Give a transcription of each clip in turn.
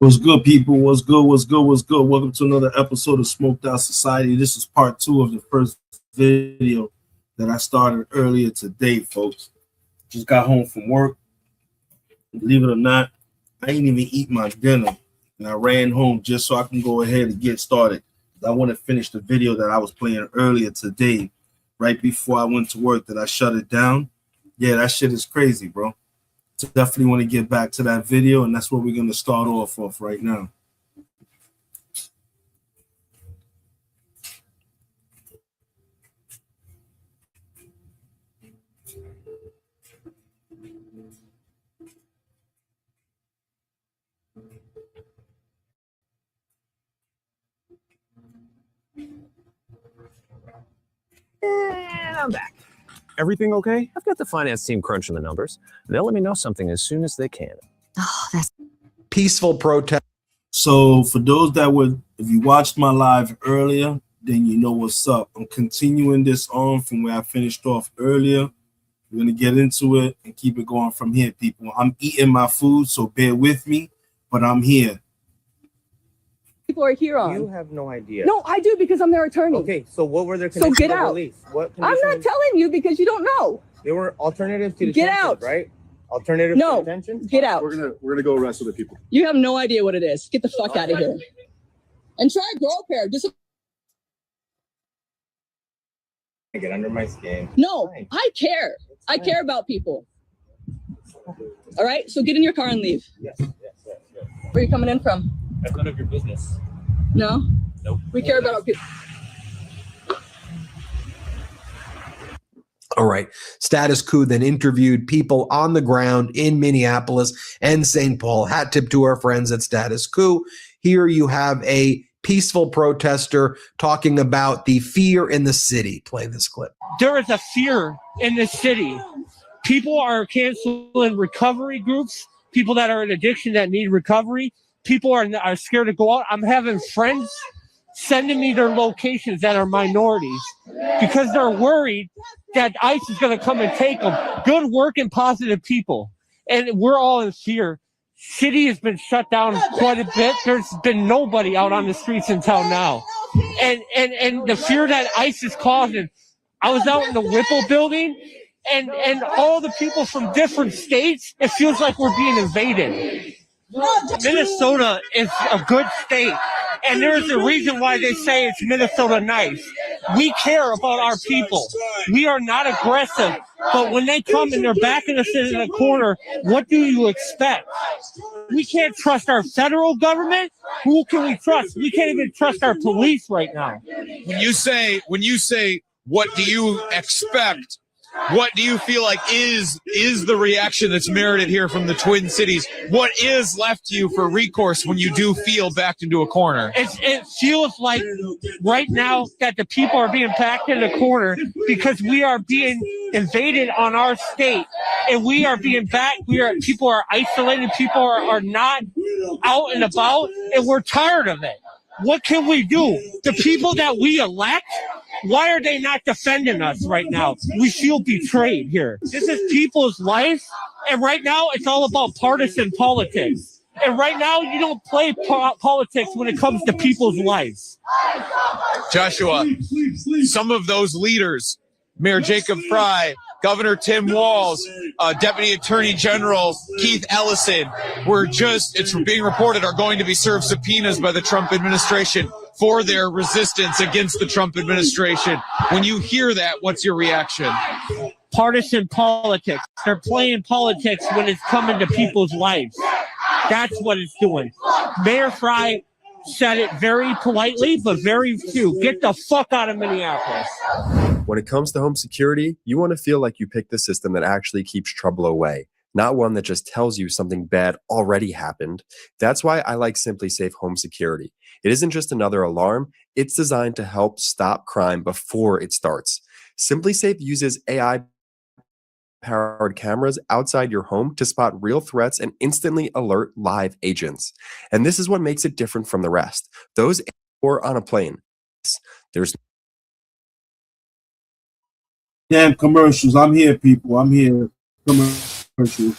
What's good, people? What's good? What's good? What's good? Welcome to another episode of Smoked Out Society. This is part 2 of the first video that I started earlier today, folks. Just got home from work. Believe it or not, I didn't even eat my dinner, and I ran home just so I can go ahead and get started. I want to finish the video that I was playing earlier today, right before I went to work. That I shut it down. Yeah, that shit is crazy, bro. So definitely want to get back to that video, and that's what we're going to start off right now. And I'm back. Everything okay? I've got the finance team crunching the numbers. They'll let me know something as soon as they can. Oh, that's peaceful protest. So for those that would, if you watched my live earlier, then you know what's up. I'm continuing this on from where I finished off earlier. We're going to get into it and keep it going from here, people. I'm eating my food, so bear with me, but I'm here. People are here on. You have no idea. No, I do because I'm their attorney. Okay, so what were their So conditions get of out. release? What I'm not conditions? telling you because you don't know. They were alternatives to Get detention, out. right? Alternative No. to detention? Get out. We're gonna go arrest other people. You have no idea what it is. Get the fuck out of here. And try a grow a pair. Just Get under my skin. no, Fine. I care. I fine. care about people. All right, so get in your car and leave. Yes. Where are you coming in from? That's none of your business. No? Nope. We care about our people. All right. Status Coup then interviewed people on the ground in Minneapolis and St. Paul. Hat tip to our friends at Status Coup. Here you have a peaceful protester talking about the fear in the city. Play this clip. There is a fear in this city. People are canceling recovery groups, people that are in addiction that need recovery. People are scared to go out. I'm having friends sending me their locations that are minorities because they're worried that ICE is going to come and take them. Good working, positive people. And we're all in fear. City has been shut down quite a bit. There's been nobody out on the streets until now. And the fear that ICE is causing. I was out in the Whipple building and all the people from different states, it feels like we're being invaded. Minnesota is a good state, and there's a reason why they say it's Minnesota nice. We care about our people. We are not aggressive, but when they come and they're backing us in the corner, what do you expect? We can't trust our federal government. Who can we trust? We can't even trust our police right now. When you say, what do you expect? What do you feel like is the reaction that's merited here from the Twin Cities? What is left to you for recourse when you do feel backed into a corner? It feels like right now that the people are being backed in the corner because we are being invaded on our state, and we are being backed. People are isolated. People are not out and about, and we're tired of it. What can we do? The people that we elect, why are they not defending us right now? We feel betrayed here. This is people's life, and right now it's all about partisan politics. And right now you don't play politics when it comes to people's lives. Joshua, some of those leaders, Mayor Jacob Frey, Governor Tim Walz, Deputy Attorney General Keith Ellison, it's being reported, are going to be served subpoenas by the Trump administration for their resistance against the Trump administration. When you hear that, what's your reaction? Partisan politics. They're playing politics when it's coming to people's lives. That's what it's doing. Mayor Frey said it very politely, but very few. Get the fuck out of Minneapolis. When it comes to home security, you want to feel like you picked the system that actually keeps trouble away, not one that just tells you something bad already happened. That's why I like SimpliSafe Home Security. It isn't just another alarm. It's designed to help stop crime before it starts. SimpliSafe uses AI-powered cameras outside your home to spot real threats and instantly alert live agents. And this is what makes it different from the rest. Those or on a plane. There's Damn commercials. I'm here, people. I'm here. Commercials.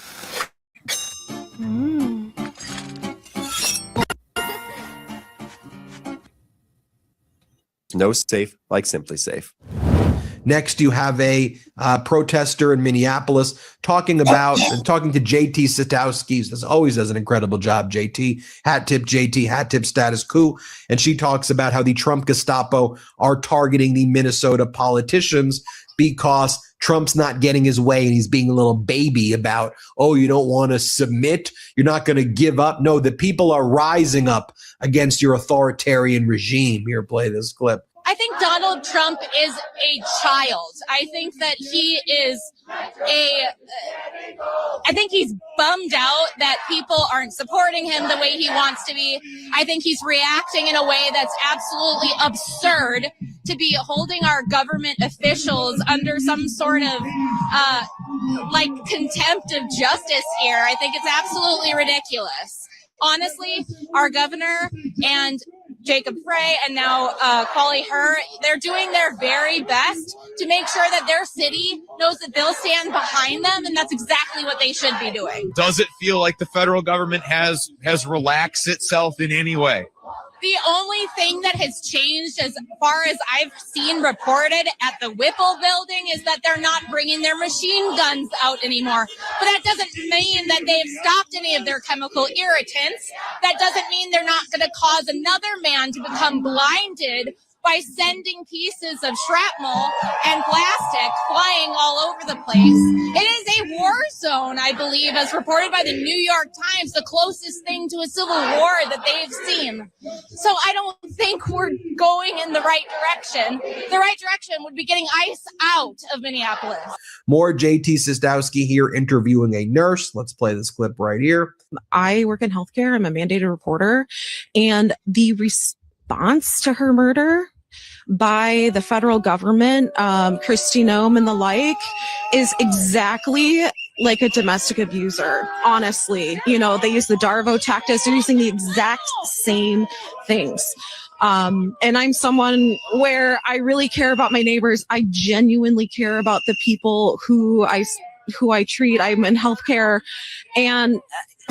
No safe like Simply Safe. Next, you have a protester in Minneapolis talking to JT Sadowski. As always, does an incredible job. JT, hat tip status quo. And she talks about how the Trump Gestapo are targeting the Minnesota politicians because Trump's not getting his way and he's being a little baby about, oh, you don't want to submit. You're not going to give up. No, the people are rising up against your authoritarian regime. Here, play this clip. I think Donald Trump is a child. I think that he is I think he's bummed out that people aren't supporting him the way he wants to be. I think he's reacting in a way that's absolutely absurd to be holding our government officials under some sort of contempt of justice here. I think it's absolutely ridiculous. Honestly, our governor and Jacob Frey and now Kwali Hur, they're doing their very best to make sure that their city knows that they'll stand behind them, and that's exactly what they should be doing. Does it feel like the federal government has relaxed itself in any way? The only thing that has changed as far as I've seen reported at the Whipple building is that they're not bringing their machine guns out anymore. But that doesn't mean that they've stopped any of their chemical irritants. That doesn't mean they're not going to cause another man to become blinded by sending pieces of shrapnel and plastic flying all over the place. It is a war zone, I believe, as reported by the New York Times, the closest thing to a civil war that they've seen. So I don't think we're going in the right direction. The right direction would be getting ICE out of Minneapolis. More JT Sadowski here interviewing a nurse. Let's play this clip right here. I work in healthcare. I'm a mandated reporter. And the response to her murder by the federal government, Kristi Noem and the like, is exactly like a domestic abuser, honestly. You know, they use the Darvo tactics. They're using the exact same things. And I'm someone where I really care about my neighbors. I genuinely care about the people who I treat. I'm in healthcare, and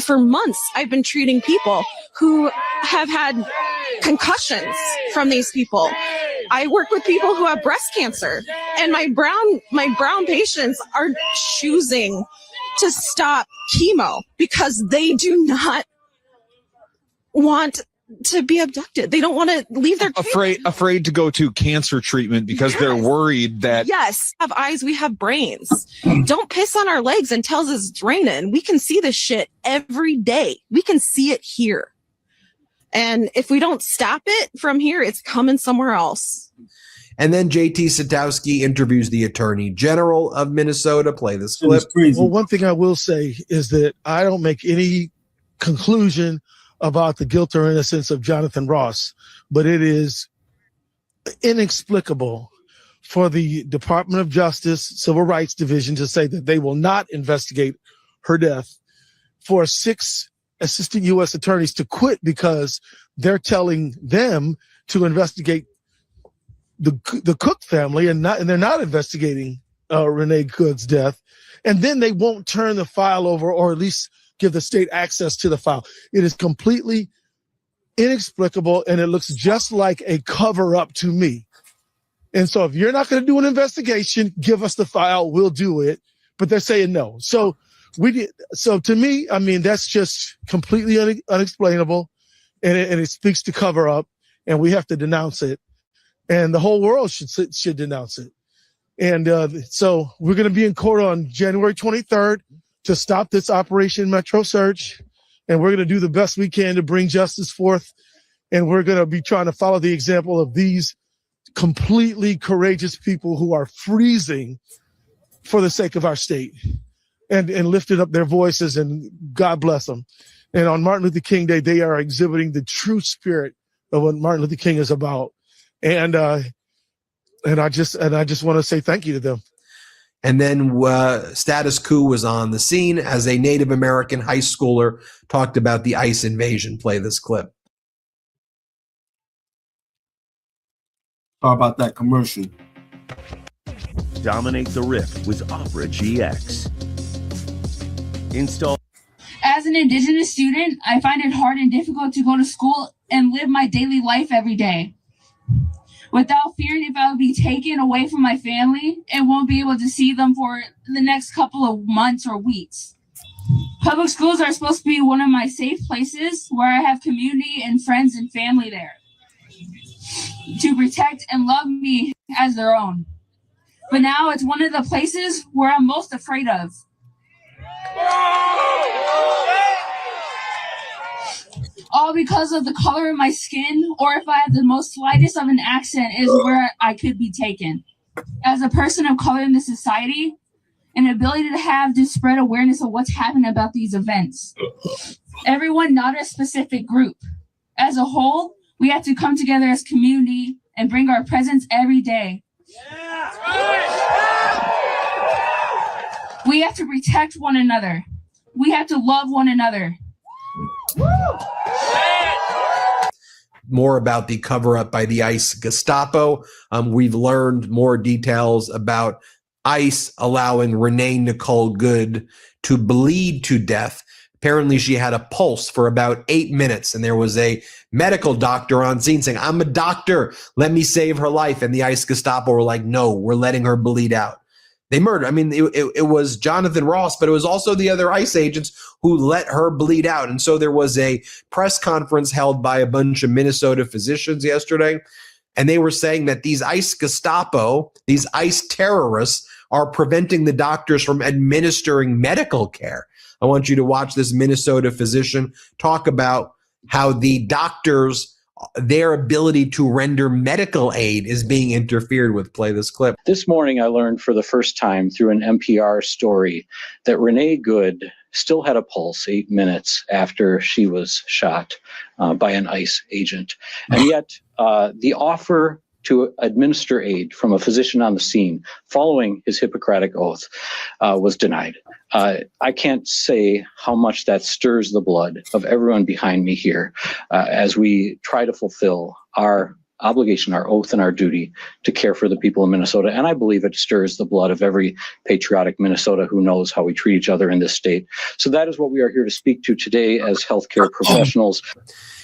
for months I've been treating people who have had concussions from these people. I work with people who have breast cancer, and my brown patients are choosing to stop chemo because they do not want to be abducted. They don't want to leave their afraid to go to cancer treatment because they're worried that have eyes, we have brains. Don't piss on our legs and tell us it's draining. We can see this shit every day. We can see it here. And if we don't stop it from here, it's coming somewhere else. And then JT Sadowski interviews the Attorney General of Minnesota. Play this clip. Well, one thing I will say is that I don't make any conclusion about the guilt or innocence of Jonathan Ross, but it is inexplicable for the Department of Justice Civil Rights Division to say that they will not investigate her death, for 6 assistant U.S. attorneys to quit because they're telling them to investigate the Cook family and they're not investigating Renee Cook's death. And then they won't turn the file over, or at least give the state access to the file. It is completely inexplicable, and it looks just like a cover-up to me. And so if you're not going to do an investigation, give us the file, we'll do it. But they're saying no. So to me, I mean, that's just completely unexplainable, and it speaks to cover-up, and we have to denounce it. And the whole world should denounce it. And so we're going to be in court on January 23rd to stop this Operation Metro Search. And we're going to do the best we can to bring justice forth. And we're going to be trying to follow the example of these completely courageous people who are freezing for the sake of our state and lifting up their voices, and God bless them. And on Martin Luther King Day, they are exhibiting the true spirit of what Martin Luther King is about. And I just want to say thank you to them. And then Status Quo was on the scene as a Native American high schooler talked about the ICE invasion. Play this clip. How about that commercial? Dominate the rift with Opera GX. Install. As an Indigenous student, I find it hard and difficult to go to school and live my daily life every day. without fearing if I would be taken away from my family and won't be able to see them for the next couple of months or weeks. Public schools are supposed to be one of my safe places where I have community and friends and family there to protect and love me as their own. But now it's one of the places where I'm most afraid of. All because of the color of my skin, or if I have the most slightest of an accent, is where I could be taken. As a person of color in this society, an ability to spread awareness of what's happening about these events. Everyone, not a specific group. As a whole, we have to come together as community and bring our presence every day. We have to protect one another. We have to love one another. More about the cover-up by the ICE Gestapo. We've learned more details about ICE allowing Renee Nicole Good to bleed to death. Apparently, she had a pulse for about 8 minutes, and there was a medical doctor on scene saying, "I'm a doctor, let me save her life." And the ICE Gestapo were like, "No, we're letting her bleed out." They murdered. I mean, it was Jonathan Ross, but it was also the other ICE agents who let her bleed out. And so there was a press conference held by a bunch of Minnesota physicians yesterday, and they were saying that these ICE Gestapo, these ICE terrorists, are preventing the doctors from administering medical care. I want you to watch this Minnesota physician talk about how the doctors, their ability to render medical aid is being interfered with. Play this clip. This morning, I learned for the first time through an NPR story that Renee Good still had a pulse 8 minutes after she was shot by an ICE agent. And yet the offer to administer aid from a physician on the scene following his Hippocratic oath was denied. I can't say how much that stirs the blood of everyone behind me here as we try to fulfill our obligation, our oath, and our duty to care for the people of Minnesota. And I believe it stirs the blood of every patriotic Minnesota who knows how we treat each other in this state. So that is what we are here to speak to today as healthcare professionals.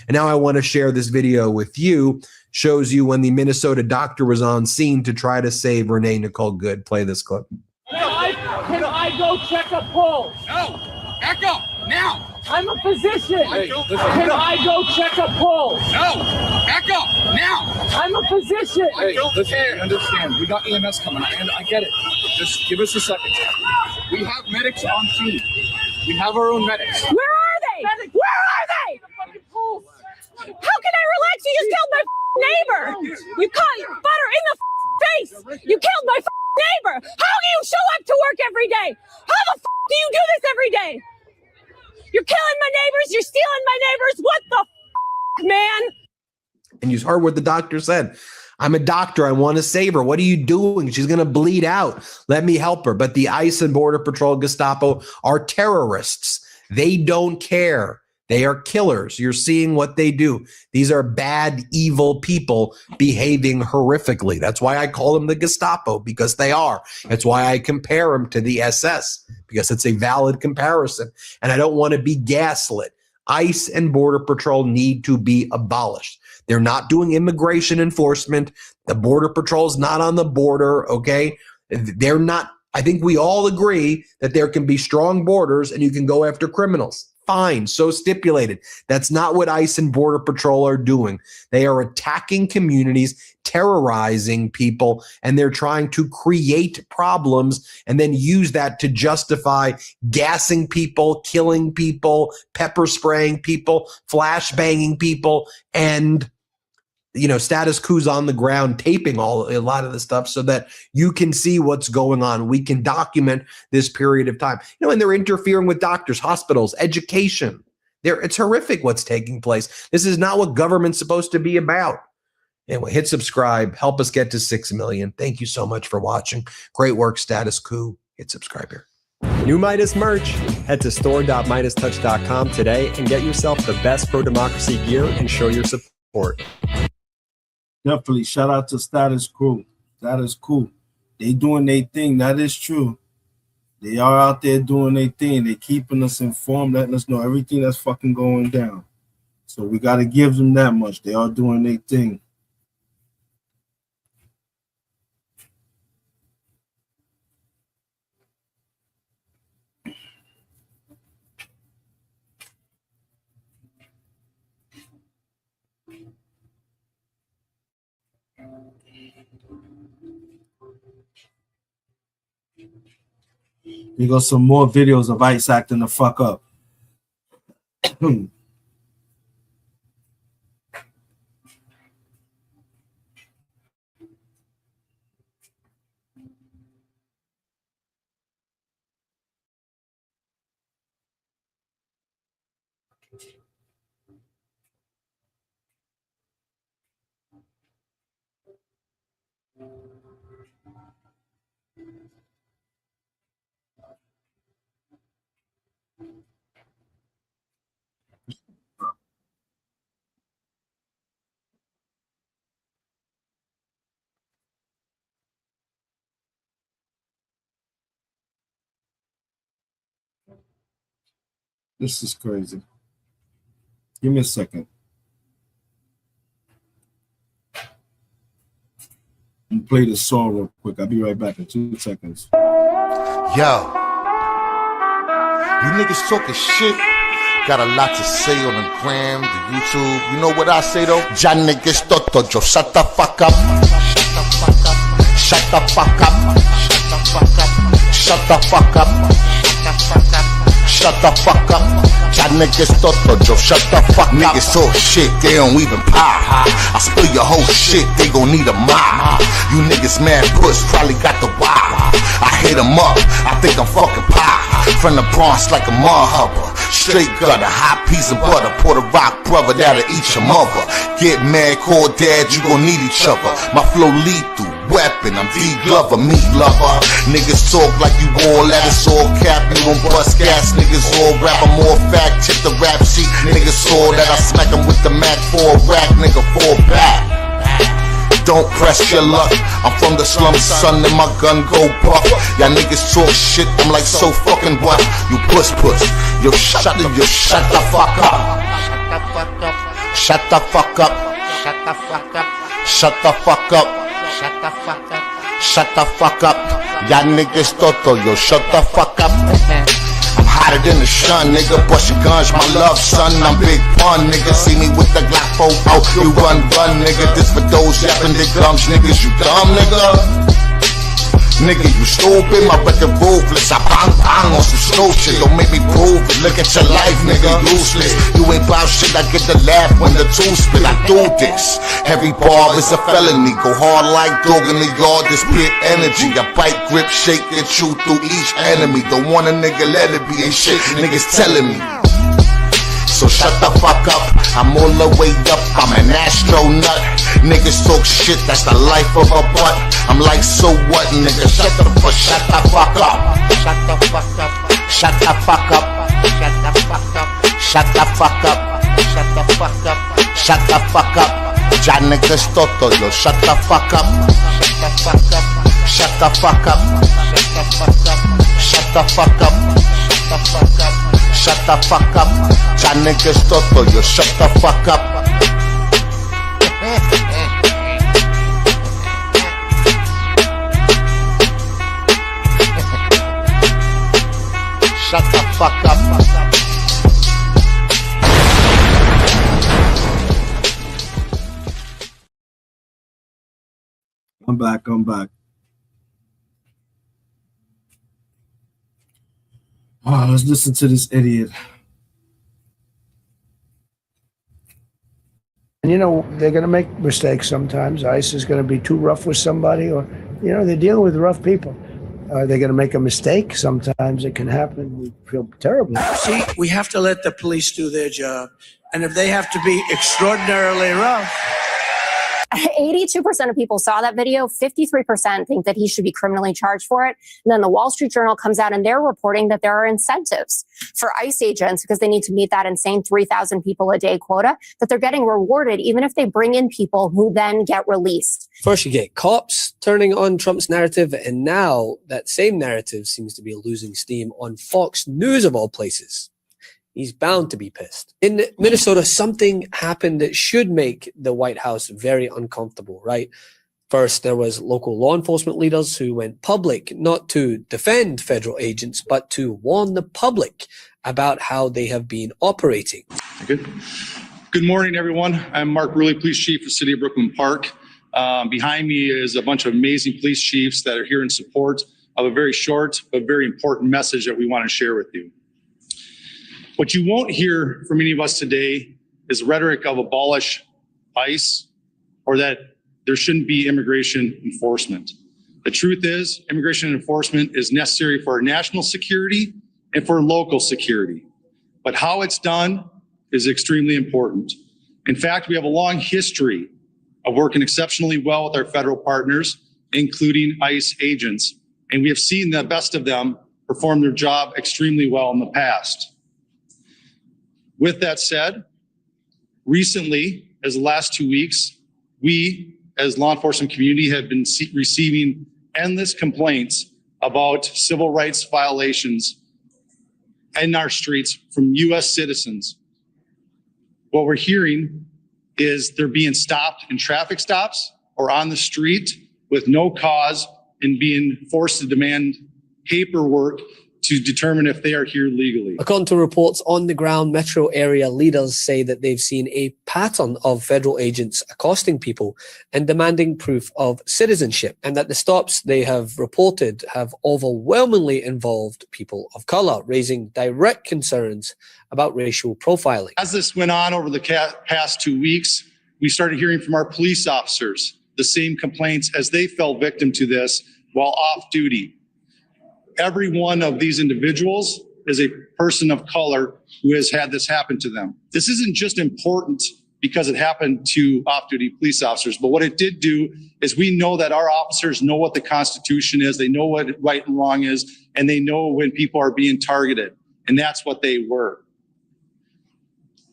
And now I want to share this video with you. Shows you when the Minnesota doctor was on scene to try to save Renee Nicole Good. Play this clip. Can I go check a pulse? No, back up now. I'm a physician. Hey, listen. Can I go check a pulse? No, back up now. I'm a physician. Hey, listen, I understand. We got EMS coming, and I get it. Just give us a second. We have medics on scene. We have our own medics. Where are they? Where are they? How can I relax? You just killed my neighbor. You caught butter in the face. You killed my neighbor. How do you show up to work every day? How the do you do this every day? You're killing my neighbors. You're stealing my neighbors. What the man? And you heard what the doctor said. I'm a doctor. I want to save her. What are you doing? She's going to bleed out. Let me help her. But the ICE and Border Patrol Gestapo are terrorists. They don't care. They are killers. You're seeing what they do. These are bad, evil people behaving horrifically. That's why I call them the Gestapo, because they are. That's why I compare them to the SS, because it's a valid comparison. And I don't want to be gaslit. ICE and Border Patrol need to be abolished. They're not doing immigration enforcement. The Border Patrol is not on the border, okay? They're not. I think we all agree that there can be strong borders and you can go after criminals. Fine, so stipulated. That's not what ICE and Border Patrol are doing. They are attacking communities, terrorizing people, and they're trying to create problems and then use that to justify gassing people, killing people, pepper spraying people, flashbanging people, and status quo's on the ground, taping a lot of the stuff so that you can see what's going on. We can document this period of time. And they're interfering with doctors, hospitals, education. It's horrific what's taking place. This is not what government's supposed to be about. Anyway, hit subscribe. Help us get to 6 million. Thank you so much for watching. Great work, Status Quo. Hit subscribe here. New Midas merch. Head to store.midastouch.com today and get yourself the best pro-democracy gear and show your support. Definitely. Shout out to Status Quo. That is cool. They doing their thing. That is true. They are out there doing their thing. They keeping us informed, letting us know everything that's fucking going down. So we got to give them that much. They are doing their thing. Here goes some more videos of ICE acting the fuck up. This is crazy. Give me a second. I'm gonna play this song real quick. I'll be right back in 2 seconds. Yo, you niggas talking shit. Got a lot to say on the gram, the YouTube. You know what I say though? Ya niggas toto, yo, shut the fuck up. Shut the fuck up. Shut the fuck up. Shut the fuck up. Ya niggas toto, yo, shut the fuck up. Niggas talk shit, they don't even pop. I spill your whole shit, they gon' need a mop. You niggas mad puss, probably got the wild. I hit them up, I think I'm fucking pop. From the Bronx like a mud hubber. Straight gutter, hot peas and butter. Puerto Rock brother that'll eat your mother. Get mad, call dad, you gon' need each other. My flow lethal, weapon, I'm D Glover, meat lover. Niggas talk like you all at us, all cap, you don't bust gas. Niggas all rap, I'm all fact, check the rap sheet. Niggas saw that I smack them with the Mac 4 rack, nigga, fall back. Don't press your luck. I'm from the slums, son, and my gun go buck. Y'all niggas talk shit, I'm like so fucking what? You puss. Yo, shut the fuck up. Shut the fuck up. Shut the fuck up. Shut the fuck up. Shut the fuck up. Shut the fuck up. Y'all niggas toto, yo, shut the fuck up. I'm hotter than the sun, nigga. Bust your guns, my love, son. I'm Big Pun, nigga. See me with the Glock 4 out. You run, nigga. This for those yapping dick gums, niggas. You dumb, nigga. Nigga, you stupid, my record ruthless. I bang on some snow shit. Don't make me prove it. Look at your life, nigga, useless. You ain't bout shit, I get the laugh when the two spit. I do this. Every bar is a felony. Go hard like dog in the yard, this pit energy. I bite, grip, shake, and chew through each enemy. Don't want a nigga, let it be. Ain't shit, niggas telling me. So shut the fuck up, I'm all the way up, I'm an astronaut. Niggas talk shit, that's the life of a butt. I'm like, so what, nigga? Shut the fuck up. Shut the fuck up. Shut the fuck up. Shut the fuck up. Shut the fuck up. Shut the fuck up. Shut the fuck up. Shut the fuck up. Ya niggas toto, yo, shut the fuck up. Shut the fuck up. Shut the fuck up. Shut the fuck up. Shut the fuck up. Shut the fuck up. Ya niggas toto, yo, shut the fuck up. Shut the fuck up. I'm back. Oh, let's listen to this idiot. And, you know, they're going to make mistakes sometimes. ICE is going to be too rough with somebody, or, you know, they're dealing with rough people. They're going to make a mistake. Sometimes it can happen. We feel terrible. See, we have to let the police do their job. And if they have to be extraordinarily rough. 82% of people saw that video. 53% think that he should be criminally charged for it. And then the Wall Street Journal comes out and they're reporting that there are incentives for ICE agents because they need to meet that insane 3,000 people a day quota, that they're getting rewarded even if they bring in people who then get released. First you get cops turning on Trump's narrative, and now that same narrative seems to be losing steam on Fox News of all places. He's bound to be pissed. In Minnesota, something happened that should make the White House very uncomfortable, right? First, there was local law enforcement leaders who went public, not to defend federal agents, but to warn the public about how they have been operating. Good morning, everyone. I'm Mark Ruley, Police Chief for the City of Brooklyn Park. Behind me is a bunch of amazing police chiefs that are here in support of a very short but very important message that we want to share with you. What you won't hear from any of us today is rhetoric of abolish ICE or that there shouldn't be immigration enforcement. The truth is, immigration enforcement is necessary for our national security and for local security. But how it's done is extremely important. In fact, we have a long history of working exceptionally well with our federal partners, including ICE agents, and we have seen the best of them perform their job extremely well in the past. With that said, recently, as the last 2 weeks, we as law enforcement community have been receiving endless complaints about civil rights violations in our streets from US citizens. What we're hearing is they're being stopped in traffic stops or on the street with no cause and being forced to demand paperwork to determine if they are here legally. According to reports on the ground, metro area leaders say that they've seen a pattern of federal agents accosting people and demanding proof of citizenship, and that the stops they have reported have overwhelmingly involved people of color, raising direct concerns about racial profiling. As this went on over the past 2 weeks, we started hearing from our police officers the same complaints as they fell victim to this while off duty. Every one of these individuals is a person of color who has had this happen to them. This isn't just important because it happened to off-duty police officers, but what it did do is we know that our officers know what the Constitution is, they know what right and wrong is, and they know when people are being targeted, and that's what they were.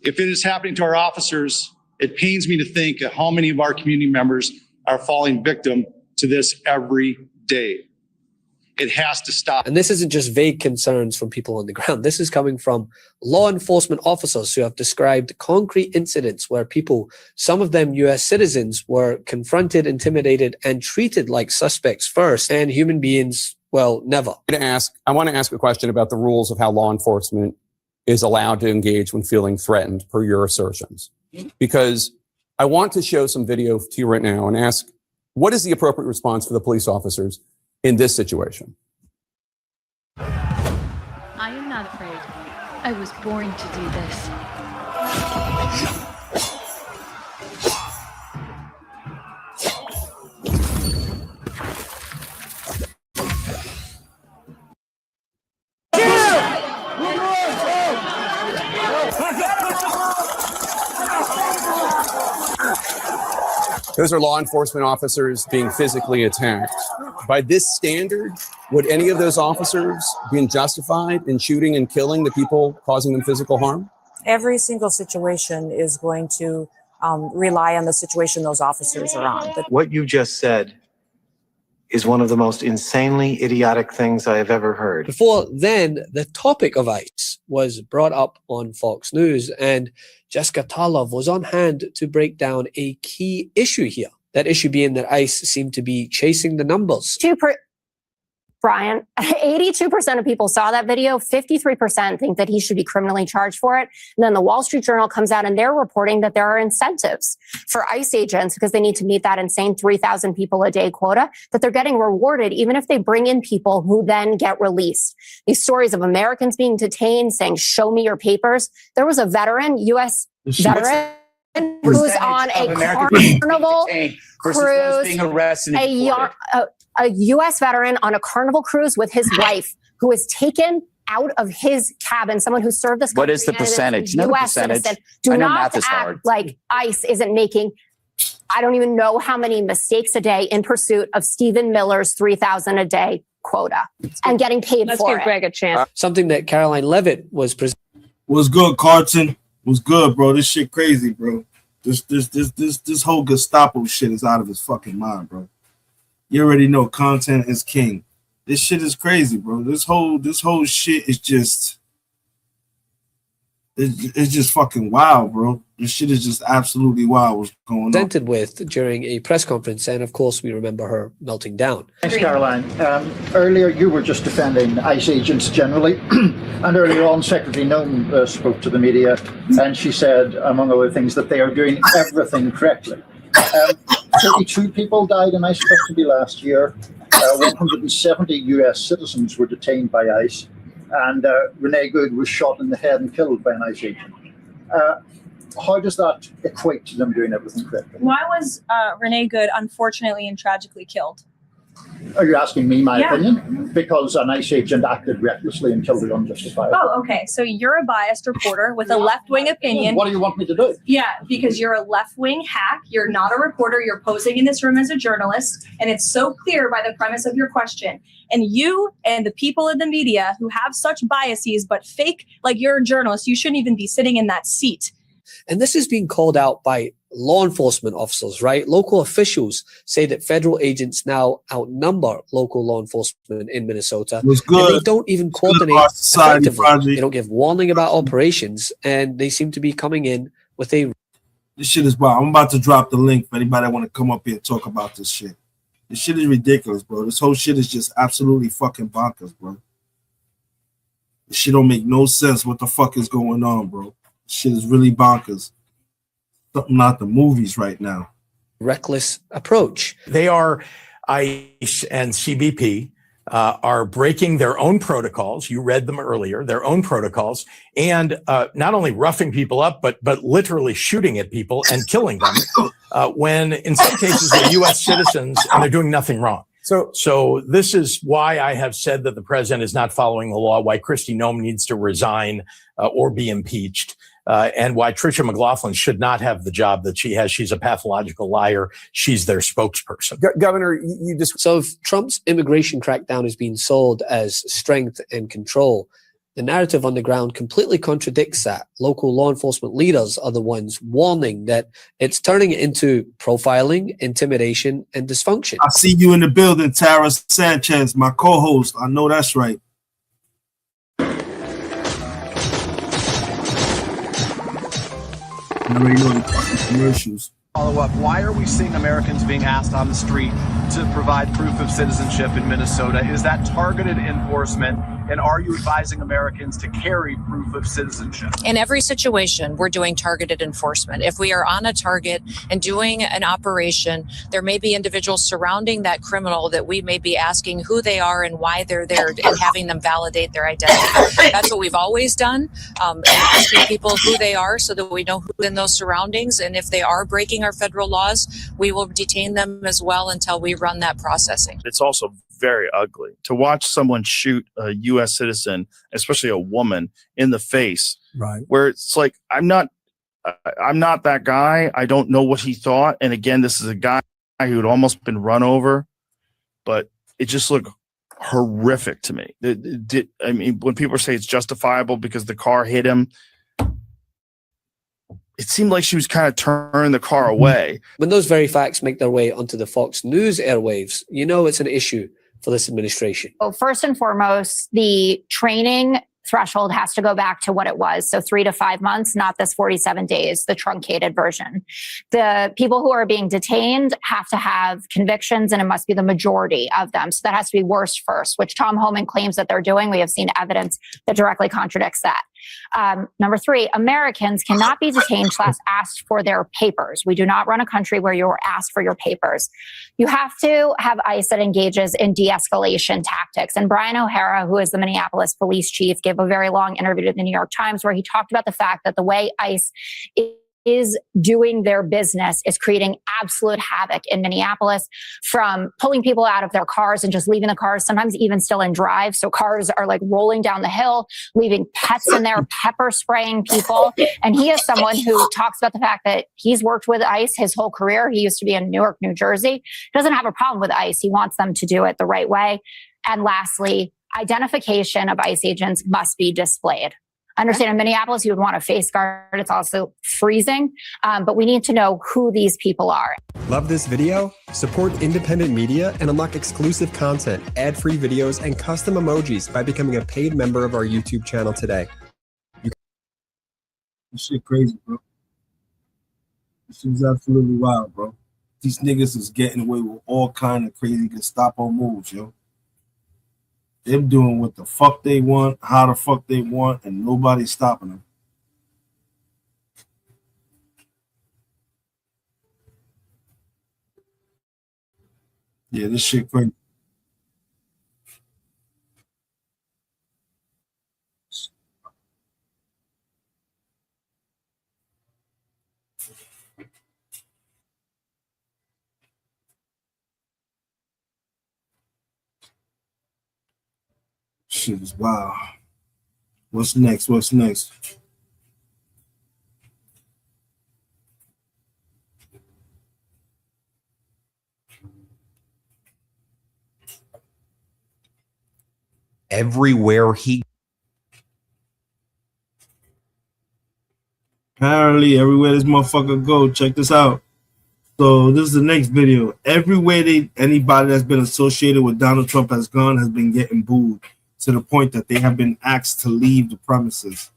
If it is happening to our officers, it pains me to think of how many of our community members are falling victim to this every day. It has to stop. And this isn't just vague concerns from people on the ground. This is coming from law enforcement officers who have described concrete incidents where people, some of them US citizens, were confronted, intimidated, and treated like suspects first, and human beings, well, never. I want to ask a question about the rules of how law enforcement is allowed to engage when feeling threatened, per your assertions. Because I want to show some video to you right now and ask, what is the appropriate response for the police officers in this situation? I am not afraid. I was born to do this. Those are law enforcement officers being physically attacked. By this standard, would any of those officers be justified in shooting and killing the people causing them physical harm? Every single situation is going to rely on the situation those officers are on. But what you just said is one of the most insanely idiotic things I have ever heard. Before then, the topic of ICE was brought up on Fox News, and Jessica Tarlov was on hand to break down a key issue here. That issue being that ICE seemed to be chasing the numbers. Brian, 82% of people saw that video. 53% think that he should be criminally charged for it. And then the Wall Street Journal comes out and they're reporting that there are incentives for ICE agents because they need to meet that insane 3,000 people a day quota, that they're getting rewarded even if they bring in people who then get released. These stories of Americans being detained saying, show me your papers. There was a veteran, U.S. veteran, who was on a Carnival cruise, a U.S. veteran on a Carnival cruise with his wife, who was taken out of his cabin, someone who served this country. What is the percentage? Not U.S. percentage. citizen. Do not act like ICE isn't making, I don't even know how many mistakes a day in pursuit of Stephen Miller's 3,000 a day quota and getting paid for it. Let's give Greg a chance. Something that Caroline Levitt was presenting. What's good, Carlton? What's good, bro? This shit crazy, bro. This whole Gestapo shit is out of his fucking mind, bro. You already know content is king. This shit is crazy, bro. This whole shit is just it's just fucking wild, bro. This shit is just absolutely wild what's going on. Presented with during a press conference, and of course we remember her melting down. Thanks, Caroline. Earlier you were just defending ICE agents generally, and earlier on Secretary Noem spoke to the media, and she said, among other things, that they are doing everything correctly. 32 people died in ICE custody last year. 170 U.S. citizens were detained by ICE, and Renee Good was shot in the head and killed by an ICE agent. How does that equate to them doing everything correctly? Why was Renee Good unfortunately and tragically killed? Are you asking me my opinion? Because an ICE agent acted recklessly and killed her unjustifiably. Oh, okay. So you're a biased reporter with a left-wing opinion. What do you want me to do? Yeah, because you're a left-wing hack. You're not a reporter. You're posing in this room as a journalist. And it's so clear by the premise of your question. And you and the people in the media who have such biases but fake like you're a journalist, you shouldn't even be sitting in that seat. And this is being called out by law enforcement officers, right? Local officials say that federal agents now outnumber local law enforcement in Minnesota. It was good. And they don't even coordinate effectively. They don't give warning about operations, and they seem to be coming in with a... This shit is wild. I'm about to drop the link for anybody that want to come up here and talk about this shit. This shit is ridiculous, bro. This whole shit is just absolutely fucking bonkers, bro. This shit don't make no sense. What the fuck is going on, bro? This shit is really bonkers. Something not the movies right now. Reckless approach. They are, ICE and CBP are breaking their own protocols. You read them earlier, their own protocols, and not only roughing people up, but literally shooting at people and killing them when in some cases they're U.S. citizens and they're doing nothing wrong. So this is why I have said that the president is not following the law, why Kristi Noem needs to resign or be impeached. And why Tricia McLaughlin should not have the job that she has. She's a pathological liar. She's their spokesperson. Governor, you just... So if Trump's immigration crackdown is being sold as strength and control, the narrative on the ground completely contradicts that. Local law enforcement leaders are the ones warning that it's turning it into profiling, intimidation, and dysfunction. I see you in the building, Tara Sanchez, my co-host. I know that's right. I already know the fucking commercials. Follow up. Why are we seeing Americans being asked on the street to provide proof of citizenship in Minnesota? Is that targeted enforcement? And are you advising Americans to carry proof of citizenship? In every situation, we're doing targeted enforcement. If we are on a target and doing an operation, there may be individuals surrounding that criminal that we may be asking who they are and why they're there and having them validate their identity. That's what we've always done, and asking people who they are so that we know who's in those surroundings. And if they are breaking our federal laws, we will detain them as well until we run that processing. It's also very ugly to watch someone shoot a U.S. citizen, especially a woman, in the face. Right. Where it's like, I'm not that guy. I don't know what he thought. And again, this is a guy who had almost been run over, but it just looked horrific to me. I mean, when people say it's justifiable because the car hit him, it seemed like she was kind of turning the car away. When those very facts make their way onto the Fox News airwaves, you know it's an issue for this administration. Well, first and foremost, the training threshold has to go back to what it was. So 3 to 5 months, not this 47 days, the truncated version. The people who are being detained have to have convictions, and it must be the majority of them. So that has to be worst first, which Tom Homan claims that they're doing. We have seen evidence that directly contradicts that. Number 3, Americans cannot be detained / asked for their papers. We do not run a country where you're asked for your papers. You have to have ICE that engages in de-escalation tactics. And Brian O'Hara, who is the Minneapolis police chief, gave a very long interview to the New York Times where he talked about the fact that the way ICE is doing their business is creating absolute havoc in Minneapolis, from pulling people out of their cars and just leaving the cars, sometimes even still in drive. So cars are like rolling down the hill, leaving pets in there, pepper spraying people. And he is someone who talks about the fact that he's worked with ICE his whole career. He used to be in Newark, New Jersey. He doesn't have a problem with ICE. He wants them to do it the right way. And lastly, identification of ICE agents must be displayed. I understand in Minneapolis, you would want a face guard. It's also freezing, but we need to know who these people are. Love this video? Support independent media and unlock exclusive content, ad-free videos, and custom emojis by becoming a paid member of our YouTube channel today. This shit crazy, bro. This shit is absolutely wild, bro. These niggas is getting away with all kind of crazy Gestapo moves, yo. They're doing what the fuck they want, how the fuck they want, and nobody's stopping them. Yeah, this shit crazy. shit is wild. What's next? What's next? Everywhere he apparently everywhere this motherfucker go, check this out. So this is the next video. Everywhere anybody that's been associated with Donald Trump has gone has been getting booed to the point that they have been asked to leave the premises.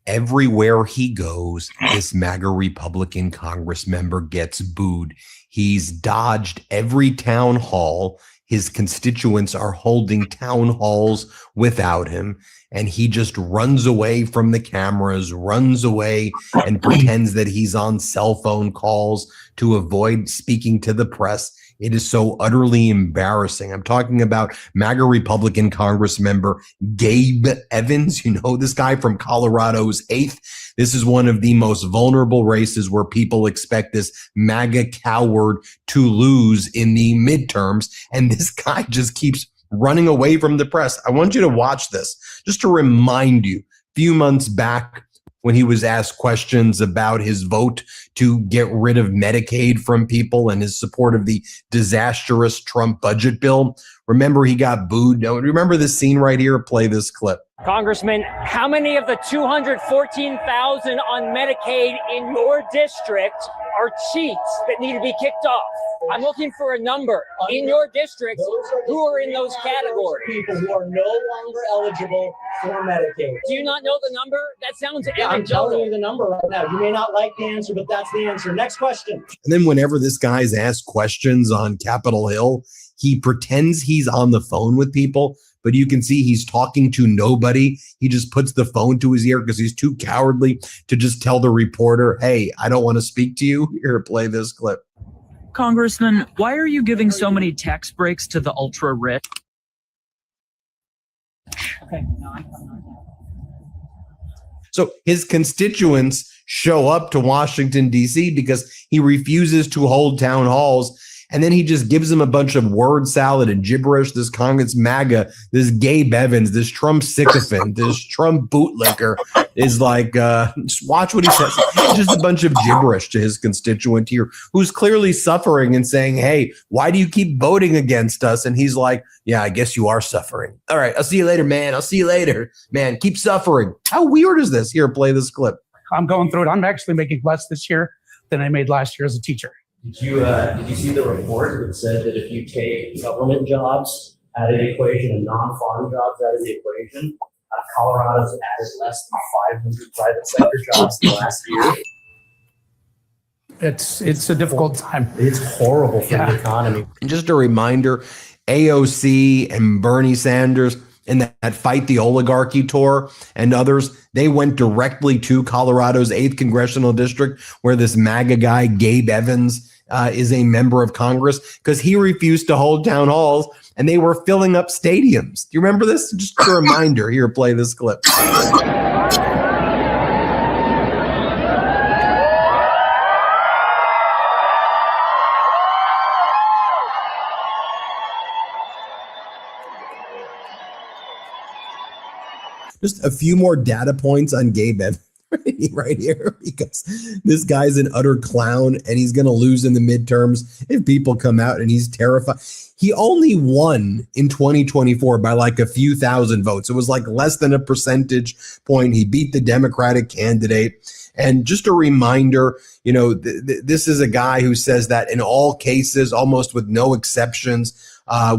Everywhere he goes, this MAGA Republican Congress member gets booed. He's dodged every town hall. His constituents are holding town halls without him, and he just runs away from the cameras, runs away and pretends that he's on cell phone calls to avoid speaking to the press. It is so utterly embarrassing. I'm talking about MAGA Republican Congress member Gabe Evans. You know this guy from Colorado's 8th. This is one of the most vulnerable races where people expect this MAGA coward to lose in the midterms. And this guy just keeps running away from the press. I want you to watch this just to remind you, a few months back, when he was asked questions about his vote to get rid of Medicaid from people and his support of the disastrous Trump budget bill. Remember, he got booed. Now, remember this scene right here? Play this clip. Congressman, how many of the 214,000 on Medicaid in your district are cheats that need to be kicked off? I'm looking for a number in your district who are in those categories. People who are no longer eligible for Medicaid. Do you not know the number? That sounds I'm telling you the number right now. You may not like the answer, but that's the answer. Next question. And then whenever this guy's asked questions on Capitol Hill, he pretends he's on the phone with people, but you can see he's talking to nobody. He just puts the phone to his ear because he's too cowardly to just tell the reporter, hey, I don't want to speak to you. Here, play this clip. Congressman, why are you giving so many tax breaks to the ultra rich? Okay. So his constituents show up to Washington, D.C. because he refuses to hold town halls. And then he just gives them a bunch of word salad and gibberish. This Congress MAGA, this Gabe Evans, this Trump sycophant, this Trump bootlicker is like, just watch what he says. Just a bunch of gibberish to his constituent here who's clearly suffering and saying, hey, why do you keep voting against us? And he's like, yeah, I guess you are suffering. All right, I'll see you later, man. I'll see you later, man. Keep suffering. How weird is this? Here, play this clip. I'm going through it. I'm actually making less this year than I made last year as a teacher. Did you see the report that said that if you take government jobs out of the equation and non-farm jobs out of the equation, Colorado's added less than 500 private sector jobs in the last year? It's a difficult time. It's horrible for the economy. And just a reminder, AOC and Bernie Sanders in that Fight the Oligarchy tour and others, they went directly to Colorado's 8th congressional district where this MAGA guy, Gabe Evans, is a member of Congress because he refused to hold town halls and they were filling up stadiums. Do you remember this? Just a reminder. Here, play this clip. Just a few more data points on Gabe Evans right here, because this guy's an utter clown and he's going to lose in the midterms if people come out, and he's terrified. He only won in 2024 by like a few thousand votes. It was like less than a percentage point. He beat the Democratic candidate. And just a reminder, you know, this is a guy who says that in all cases, almost with no exceptions,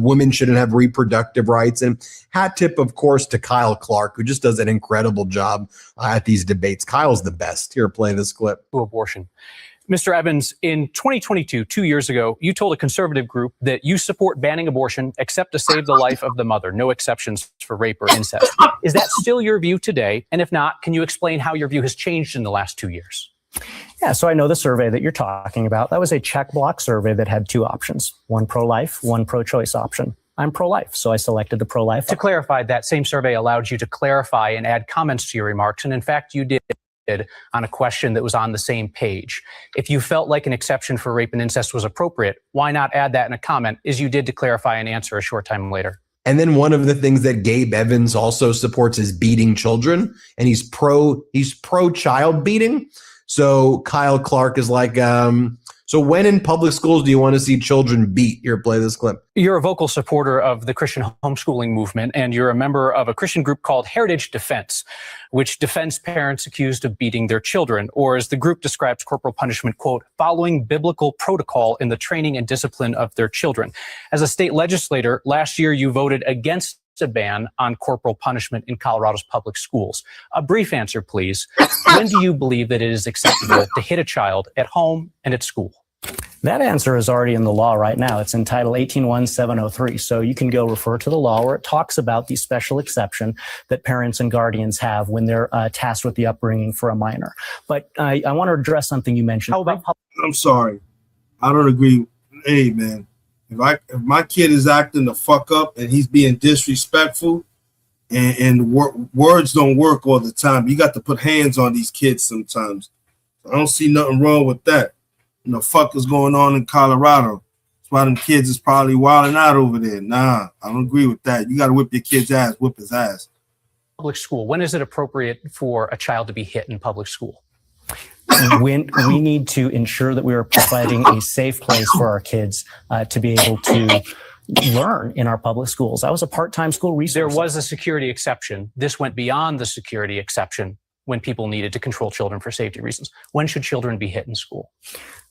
women shouldn't have reproductive rights. And hat tip, of course, to Kyle Clark, who just does an incredible job at these debates. Kyle's the best. Here, play this clip. Abortion. Mr. Evans, in 2022, 2 years ago, you told a conservative group that you support banning abortion except to save the life of the mother, no exceptions for rape or incest. Is that still your view today? And if not, can you explain how your view has changed in the last 2 years? Yeah, so I know the survey that you're talking about. That was a checkbox survey that had two options, one pro-life, one pro-choice option. I'm pro-life, so I selected the pro-life. To clarify, that same survey allowed you to clarify and add comments to your remarks. And in fact, you did on a question that was on the same page. If you felt like an exception for rape and incest was appropriate, why not add that in a comment, as you did to clarify and answer a short time later? And then one of the things that Gabe Evans also supports is beating children, and he's pro child beating. So Kyle Clark is like, so when in public schools do you want to see children beat? Here, play this clip. You're a vocal supporter of the Christian homeschooling movement, and you're a member of a Christian group called Heritage Defense, which defends parents accused of beating their children, or as the group describes corporal punishment, quote, following biblical protocol in the training and discipline of their children. As a state legislator, last year you voted against a ban on corporal punishment in Colorado's public schools. A brief answer, please. When do you believe that it is acceptable to hit a child at home and at school? That answer is already in the law right now. It's in Title 18-1703. So you can go refer to the law where it talks about the special exception that parents and guardians have when they're tasked with the upbringing for a minor. But I want to address something you mentioned. How about I'm sorry. I don't agree. Hey, man, if my kid is acting the fuck up and he's being disrespectful and words don't work all the time, you got to put hands on these kids sometimes. I don't see nothing wrong with that. The fuck is going on in Colorado? That's why them kids is probably wilding out over there. Nah, I don't agree with that. You got to whip your kid's ass, whip his ass. Public school. When is it appropriate for a child to be hit in public school? When we need to ensure that we are providing a safe place for our kids to be able to learn in our public schools. I was a part-time school resource. There was a security exception. This went beyond the security exception when people needed to control children for safety reasons. When should children be hit in school?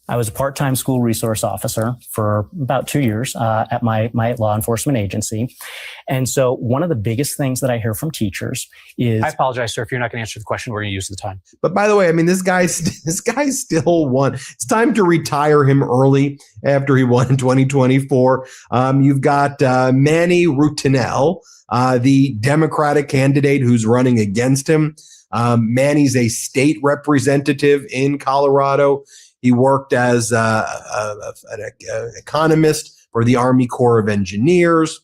I was a part-time school resource officer for about 2 years at my law enforcement agency. And so one of the biggest things that I hear from teachers is... I apologize, sir. If you're not going to answer the question, we're going to use the time. But by the way, I mean, this guy still won. It's time to retire him early after he won in 2024. You've got Manny Rutinel, the Democratic candidate who's running against him. Manny's a state representative in Colorado. He worked as an economist for the Army Corps of Engineers,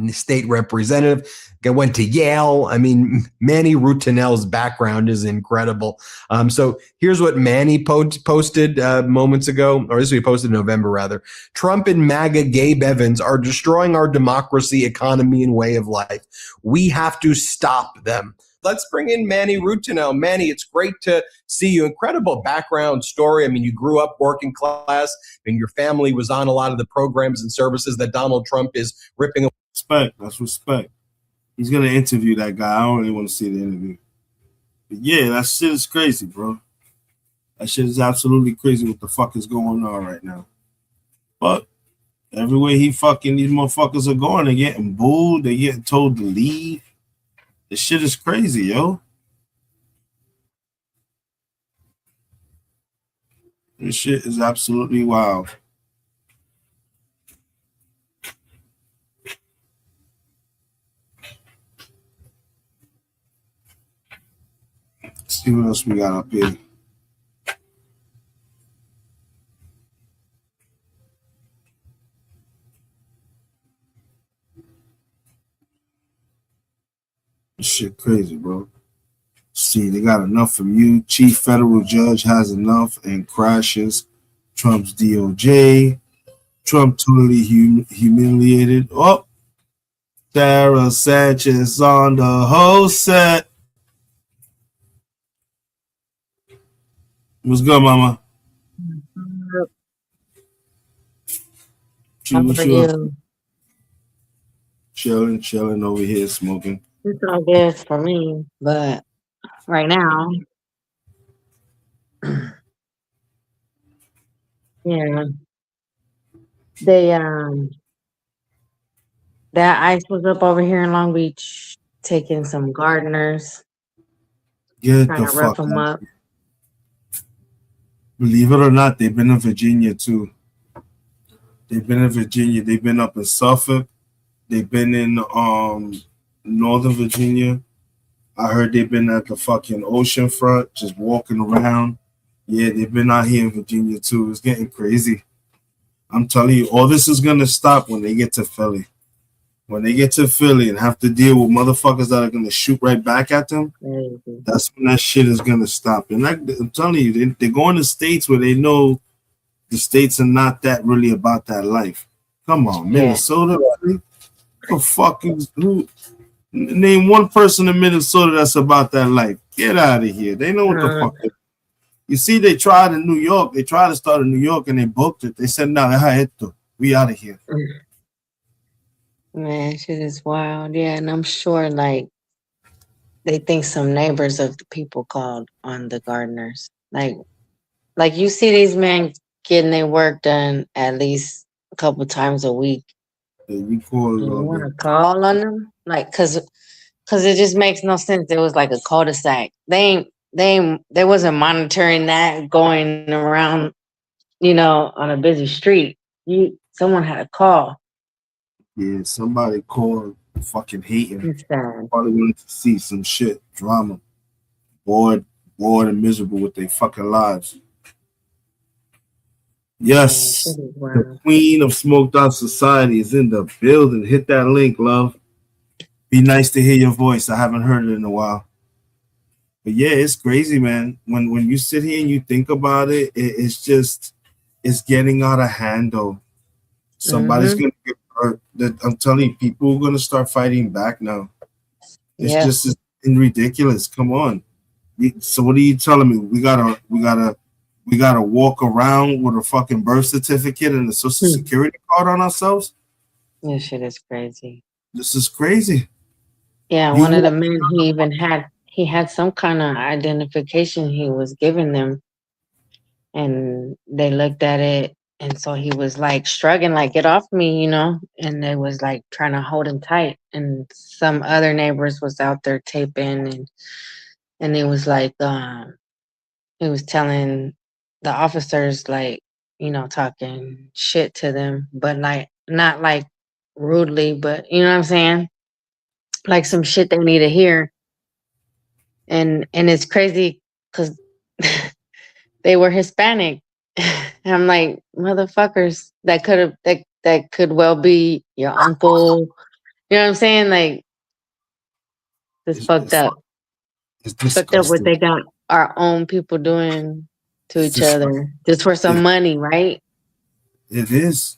state representative. Went to Yale. I mean, Manny Rutinel's background is incredible. So here's what Manny posted moments ago, or this we posted in November, rather. Trump and MAGA Gabe Evans are destroying our democracy, economy, and way of life. We have to stop them. Let's bring in Manny Rutinel. Manny, it's great to see you. Incredible background story. I mean, you grew up working class, and your family was on a lot of the programs and services that Donald Trump is ripping away. Respect. That's respect. He's going to interview that guy. I don't really want to see the interview. But yeah, that shit is crazy, bro. That shit is absolutely crazy what the fuck is going on right now. But everywhere these motherfuckers are going, they're getting booed. They're getting told to leave. This shit is crazy, yo. This shit is absolutely wild. Let's see what else we got up here. This shit crazy, bro. See, they got enough from you. Chief federal judge has enough and crashes Trump's DOJ. Trump totally humiliated. Oh, Sarah Sanchez on the whole set. What's good, mama? How are you? Chilling over here, smoking. It's all good for me, but right now, yeah, they that ICE was up over here in Long Beach taking some gardeners, Get trying the to rough fuck them out. up. Believe it or not, they've been in Virginia too. They've been in Virginia. They've been up in Suffolk. They've been in Northern Virginia. I heard they've been at the fucking ocean front, just walking around. Yeah, they've been out here in Virginia too. It's getting crazy. I'm telling you, all this is gonna stop when they get to Philly. When they get to Philly and have to deal with motherfuckers that are gonna shoot right back at them, that's when that shit is gonna stop. And I'm telling you, they're going to states where they know the states are not that really about that life. Come on, Minnesota. Really? The fuck is who? Name one person in Minnesota that's about that life. Get out of here. They know what the fuck. You see, they tried in New York. They tried to start in New York and they booked it. They said, "No, we out of here." Man, shit is wild. Yeah, and I'm sure like they think some neighbors of the people called on the gardeners. Like you see these men getting their work done at least a couple times a week. You want to call on them? Like, cause it just makes no sense. It was like a cul-de-sac. They wasn't monitoring that going around, on a busy street. Someone had a call. Yeah, somebody called fucking hating. Probably wanted to see some shit, drama. Bored and miserable with their fucking lives. Yes, the queen of Smoked Out Society is in the building. Hit that link, love. Be nice to hear your voice. I haven't heard it in a while. But yeah, it's crazy, man. When you sit here and you think about it, it's getting out of hand, though. Somebody's gonna get hurt. I'm telling you, people are gonna start fighting back now. It's just ridiculous. Come on. So what are you telling me? We gotta walk around with a fucking birth certificate and a social security card on ourselves? This shit is crazy. This is crazy. Yeah, one of the men he had some kind of identification he was giving them, and they looked at it, and so he was like struggling, like, get off me, and they was like trying to hold him tight, and some other neighbors was out there taping, and it was like he was telling the officers, like, talking shit to them, but like not like rudely, but you know what I'm saying? Like some shit they need to hear. And it's crazy because they were Hispanic. And I'm like, motherfuckers, that could well be your uncle. You know what I'm saying? Like, it's fucked up. It's fucked up what they got our own people doing to each other just for some money, right? It is.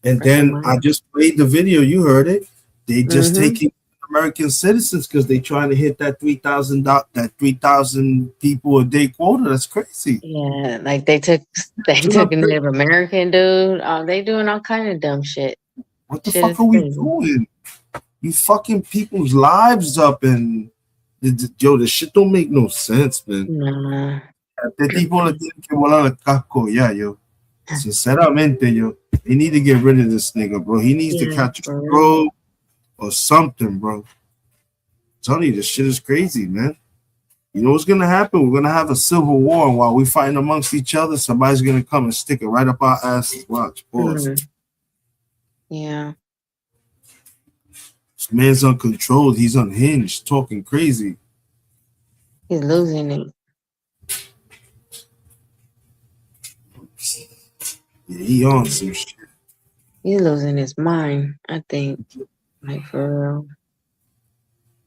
And then I just played the video. You heard it. They just taking American citizens because they trying to hit that 3,000 people a day quota. That's crazy. Yeah, like they took a Native American dude. Oh, they doing all kind of dumb shit. What the fuck are we doing? You fucking people's lives up, and this shit don't make no sense, man. Nah. Este tipo le tiene que volar el casco ya, yo. Sinceramente, yo. They need to get rid of this nigga, bro. He needs to catch a road or something, bro. I'm telling you, this shit is crazy, man. You know what's gonna happen? We're gonna have a civil war, and while we're fighting amongst each other, somebody's gonna come and stick it right up our asses. Watch, pause. Yeah. This man's uncontrolled. He's unhinged, talking crazy. He's losing it. Yeah, he on some shit. He's losing his mind, I think. Like, for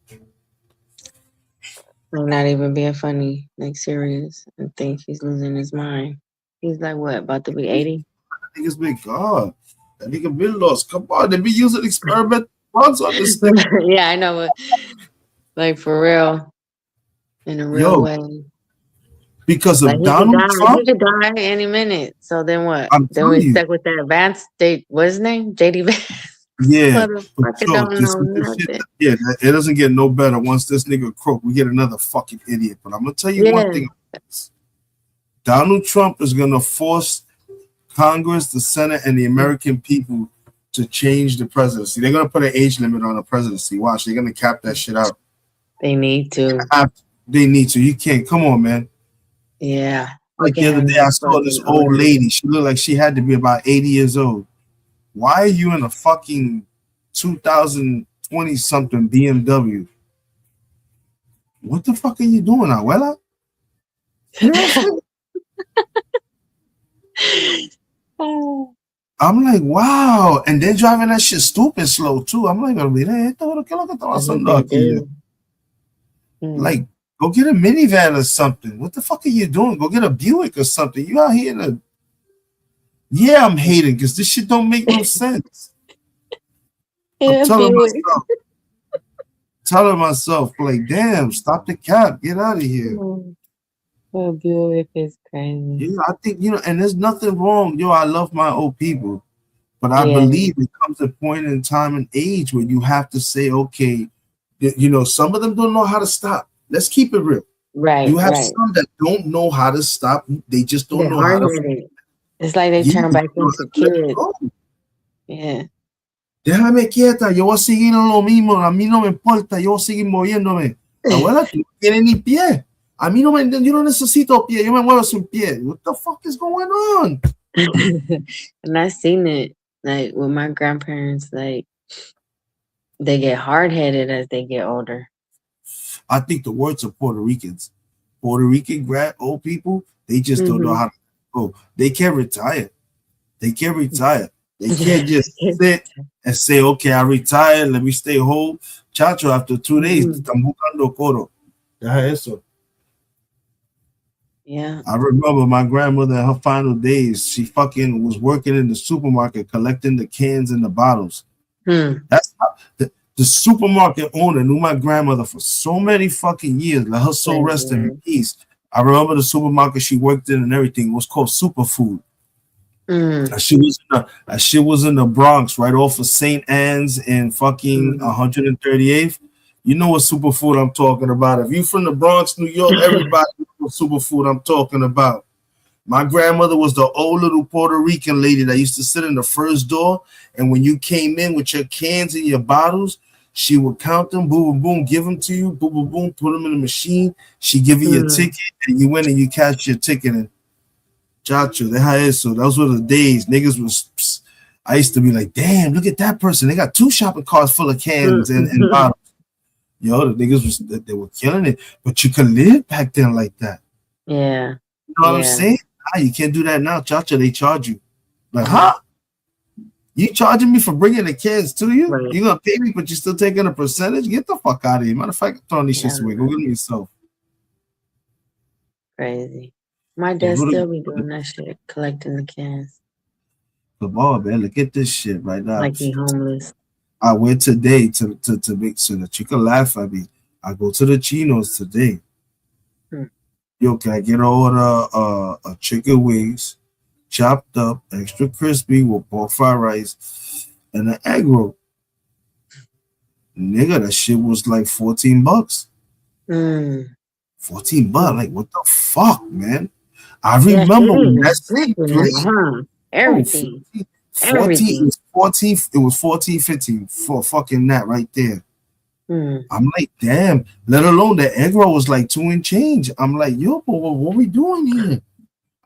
real. Like, not even being funny, like, serious. I think he's losing his mind. He's like, what, about to be 80? That nigga's been gone. That nigga been lost. Come on, they be using experimental drugs on this thing. Yeah, I know it. Like, for real. In a real way. Because of Like, Donald Trump? He could die any minute. So then what? I'm Then we telling you. stuck with that Vance date. What's his name? JD Vance. Yeah, Motherfucker so don't this- know this nothing. shit- yeah, it doesn't get no better. Once this nigga croak, we get another fucking idiot. But I'm gonna tell you one thing: Donald Trump is gonna force Congress, the Senate, and the American people to change the presidency. They're gonna put an age limit on the presidency. Watch, they're gonna cap that shit out. They need to. They need to. You can't. Come on, man. Yeah. Like the other day, I saw this old lady. She looked like she had to be about 80 years old. Why are you in a fucking 2020 something BMW? What the fuck are you doing, Abuela? You know what I'm saying? I'm like, wow. And they're driving that shit stupid slow too. I'm like, "Olvida esto, ¿qué es lo que está pasando aquí?" Like, go get a minivan or something. What the fuck are you doing? Go get a Buick or something. You out here in a... Yeah, I'm hating because this shit don't make no sense. Yeah, telling myself, like, damn, stop the cap, get out of here. Well, Buick is crazy. Yeah, I think, and there's nothing wrong. I love my old people, but I Yeah. believe it comes a point in time and age where you have to say, okay, some of them don't know how to stop. Let's keep it real. Right. You have right. some that don't know how to stop. They just don't They're know how to. hard-headed. It's like they Yeah, turn back into kids. go. Yeah. Déjame quieta, yo voy a seguir en lo mismo, a mí no me importa, yo voy a seguir moviéndome. Abuela, tú no tienes ni pie. A mí yo no necesito pie, yo me muevo sin pie. What the fuck is going on? And I seen it, like, with my grandparents, like, they get hard-headed as they get older. I think the words of Puerto Ricans. Puerto Rican old people, they just don't know how to go. They can't retire. They can't retire. They can't just sit and say, okay, I retired, let me stay home. Chacho, after 2 days, están buscando coro. Deja eso. Yeah. I remember my grandmother in her final days, she fucking was working in the supermarket collecting the cans and the bottles. That's how, the supermarket owner knew my grandmother for so many fucking years. Let her soul rest in peace. I remember the supermarket she worked in and everything. It was called Superfood. That shit was in the Bronx, right off of St. Anne's and fucking 138th. You know what Superfood I'm talking about. If you from the Bronx, New York, everybody knows what Superfood I'm talking about. My grandmother was the old little Puerto Rican lady that used to sit in the first door, and when you came in with your cans and your bottles, she would count them, boom, boom, boom, give them to you, boom, boom, boom, put them in the machine. She give you your ticket, and you went and you cash your ticket in. Chacho, deja eso. Those were the days. Niggas was. I used to be like, damn, look at that person. They got 2 shopping carts full of cans and bottles. Yo, the niggas they were killing it. But you could live back then like that. Yeah. You know what I'm saying? You can't do that now, Chacha. They charge you. Like, huh? You charging me for bringing the cans to you? Right. You gonna pay me, but you're still taking a percentage? Get the fuck out of here. Matter of fact, throwing these shits away. Go get me yourself. Crazy. My dad still be doing that shit, collecting the cans. Come on, man. Look at this shit right now. Like he homeless. I went today to make sure that you can laugh at me. I go to the Chinos today. Yo, can I get an order a chicken wings, chopped up, extra crispy with pork fried rice, and an egg roll? Nigga, that shit was like $14. $14. Like, what the fuck, man? I remember when that same place. Everything. 14, it was 14, 15 for fucking that right there. I'm like, damn, let alone the egg roll was like 2 and change. I'm like, yo, what we doing here?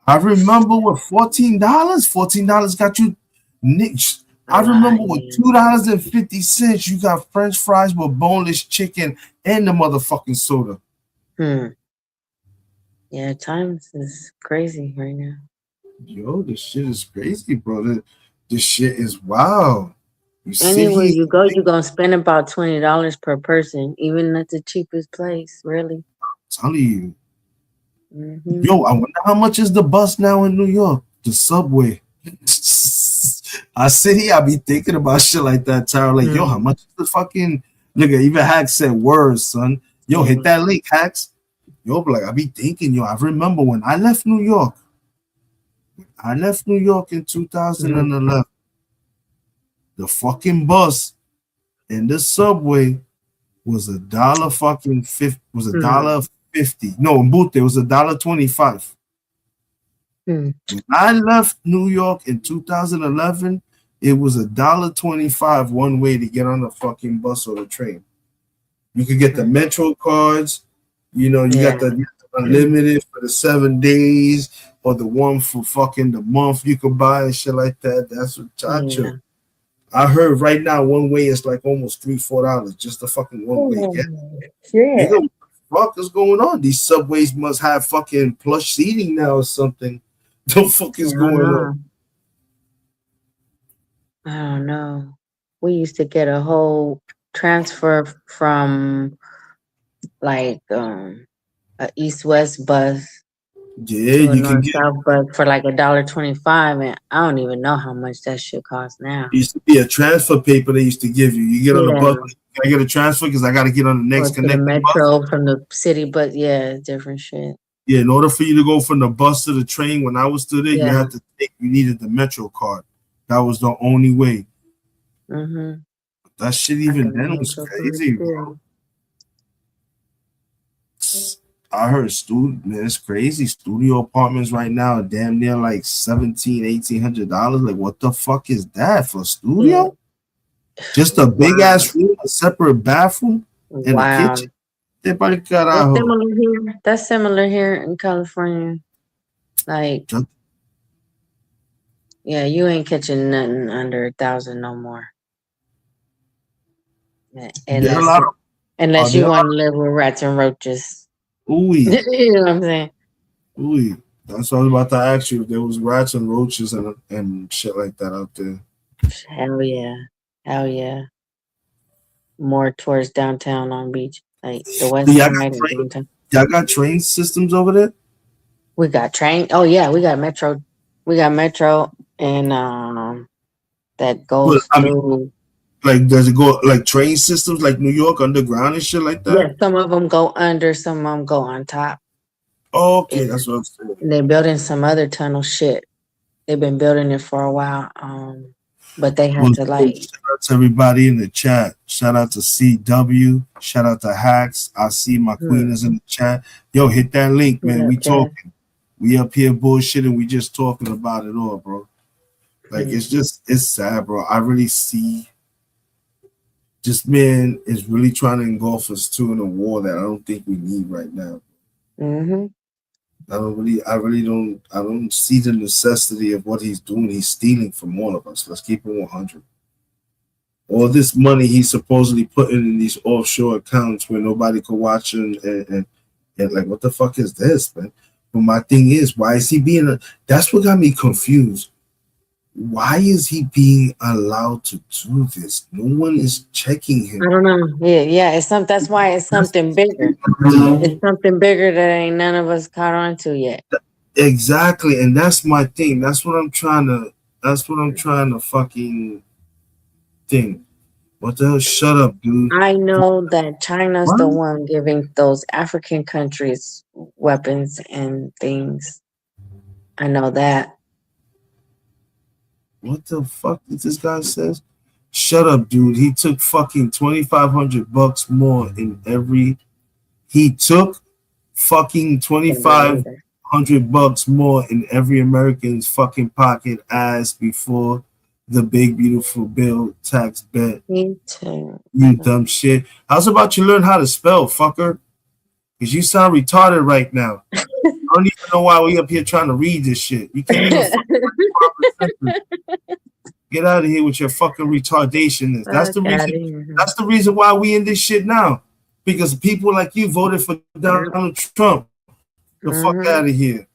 I remember what $14 got you niched. I remember with $2.50 you got French fries with boneless chicken and the motherfucking soda. Yeah, times is crazy right now. Yo, this shit is crazy, brother. This shit is wow. Anywhere you go, you're gonna spend about $20 per person, even at the cheapest place, really. I'm telling you. Yo, I wonder how much is the bus now in New York? The subway. I sit here, I be thinking about shit like that, Tara. Like, yo, how much is the fucking nigga? Even Hacks said words, son. Yo, hit that link, Hacks. Yo, but like, I be thinking, yo, I remember when I left New York. I left New York in 2011. The fucking bus and the subway was $1.50. No, in Butte, it was $1.25. When I left New York in 2011, it was $1.25 one way to get on the fucking bus or the train. You could get the Metro cards, you know, you got the unlimited for the 7 days, or the one for fucking the month you could buy and shit like that. That's what Chacho. I heard right now one way is like almost $3-4 just the fucking one way. Nigga, what the fuck is going on? These subways must have fucking plush seating now or something. The fuck is going on? I don't know. We used to get a whole transfer from like a east-west bus Yeah, to a you can north get. south bus for like $1.25, and I don't even know how much that shit costs now. It used to be a transfer paper they used to give you. You get on the Yeah, bus. Can I get a transfer? Because I got to get on the or next to the connecting bus. metro from the city, but yeah, it's different shit. Yeah, in order for you to go from the bus to the train, when I was still there, you Yeah. had to take. You needed the metro card. That was the only way. Mm-hmm. That shit even then was crazy, bro. I heard man, it's crazy. Studio apartments right now are damn near like $1,700-$1,800. Like, what the fuck is that for a studio? Just a big ass room, a separate bathroom, and a Wow. kitchen. Everybody got That's out. similar here. That's similar here in California. Like, yeah, you ain't catching nothing under 1,000 no more. There are a lot of. Unless there you are a want to live with rats and roaches. Ooh, You know what I'm saying? ooh. That's what I was about to ask you. If there was rats and roaches and shit like that out there. Hell yeah. Hell yeah. More towards downtown Long Beach. Like the west Do y'all side got of train? downtown. Y'all got train systems over there? We got train. Oh yeah, we got metro. We got metro and that Well, goes I mean, through. like, does it go like train systems like New York underground and shit like that? Yeah, some of them go under, some of them go on top. Okay, that's what I'm saying. And they're building some other tunnel shit. They've been building it for a while. But they had Well, to like. shout out to everybody in the chat. Shout out to CW. Shout out to Hacks. I see my queen is in the chat. Yo, hit that link, man. Yeah, We okay. talking. We up here bullshitting. We just talking about it all, bro. Like, it's sad, bro. I really see this man is really trying to engulf us too in a war that I don't think we need right now. Mm-hmm. I don't see the necessity of what he's doing. He's stealing from all of us. Let's keep it 100. All this money he's supposedly putting in these offshore accounts where nobody could watch and like, what the fuck is this, man? But my thing is, why is he being that's what got me confused. Why is he being allowed to do this? No one is checking him. I don't know. Yeah. That's why it's something bigger. It's something bigger that ain't none of us caught on to yet. Exactly, and that's my thing. That's what I'm trying to fucking think. What the hell? Shut up, dude. I know that China's the one giving those African countries weapons and things. I know that. What the fuck did this guy says? Shut up, dude. He took fucking $2,500 more in every. He took fucking $2,500 more in every American's fucking pocket as before the big beautiful bill tax bet. Me too. You dumb shit. How's about you learn how to spell, fucker? Because you sound retarded right now. I don't even know why we up here trying to read this shit. You can't even get out of here with your fucking retardation. That's the reason. That's the reason why we in this shit now. Because people like you voted for Donald Trump. The fuck out of here.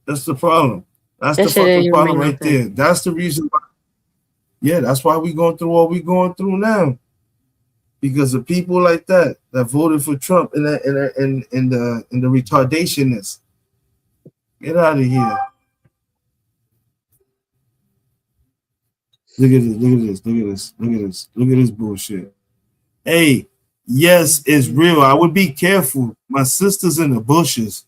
That's the problem. That's the fucking problem right there. That's the reason why. Yeah, that's why we going through what we going through now. Because of people like that voted for Trump and the retardationists. Get out of here. Look at this bullshit. Hey, yes, it's real. I would be careful. My sister's in the bushes.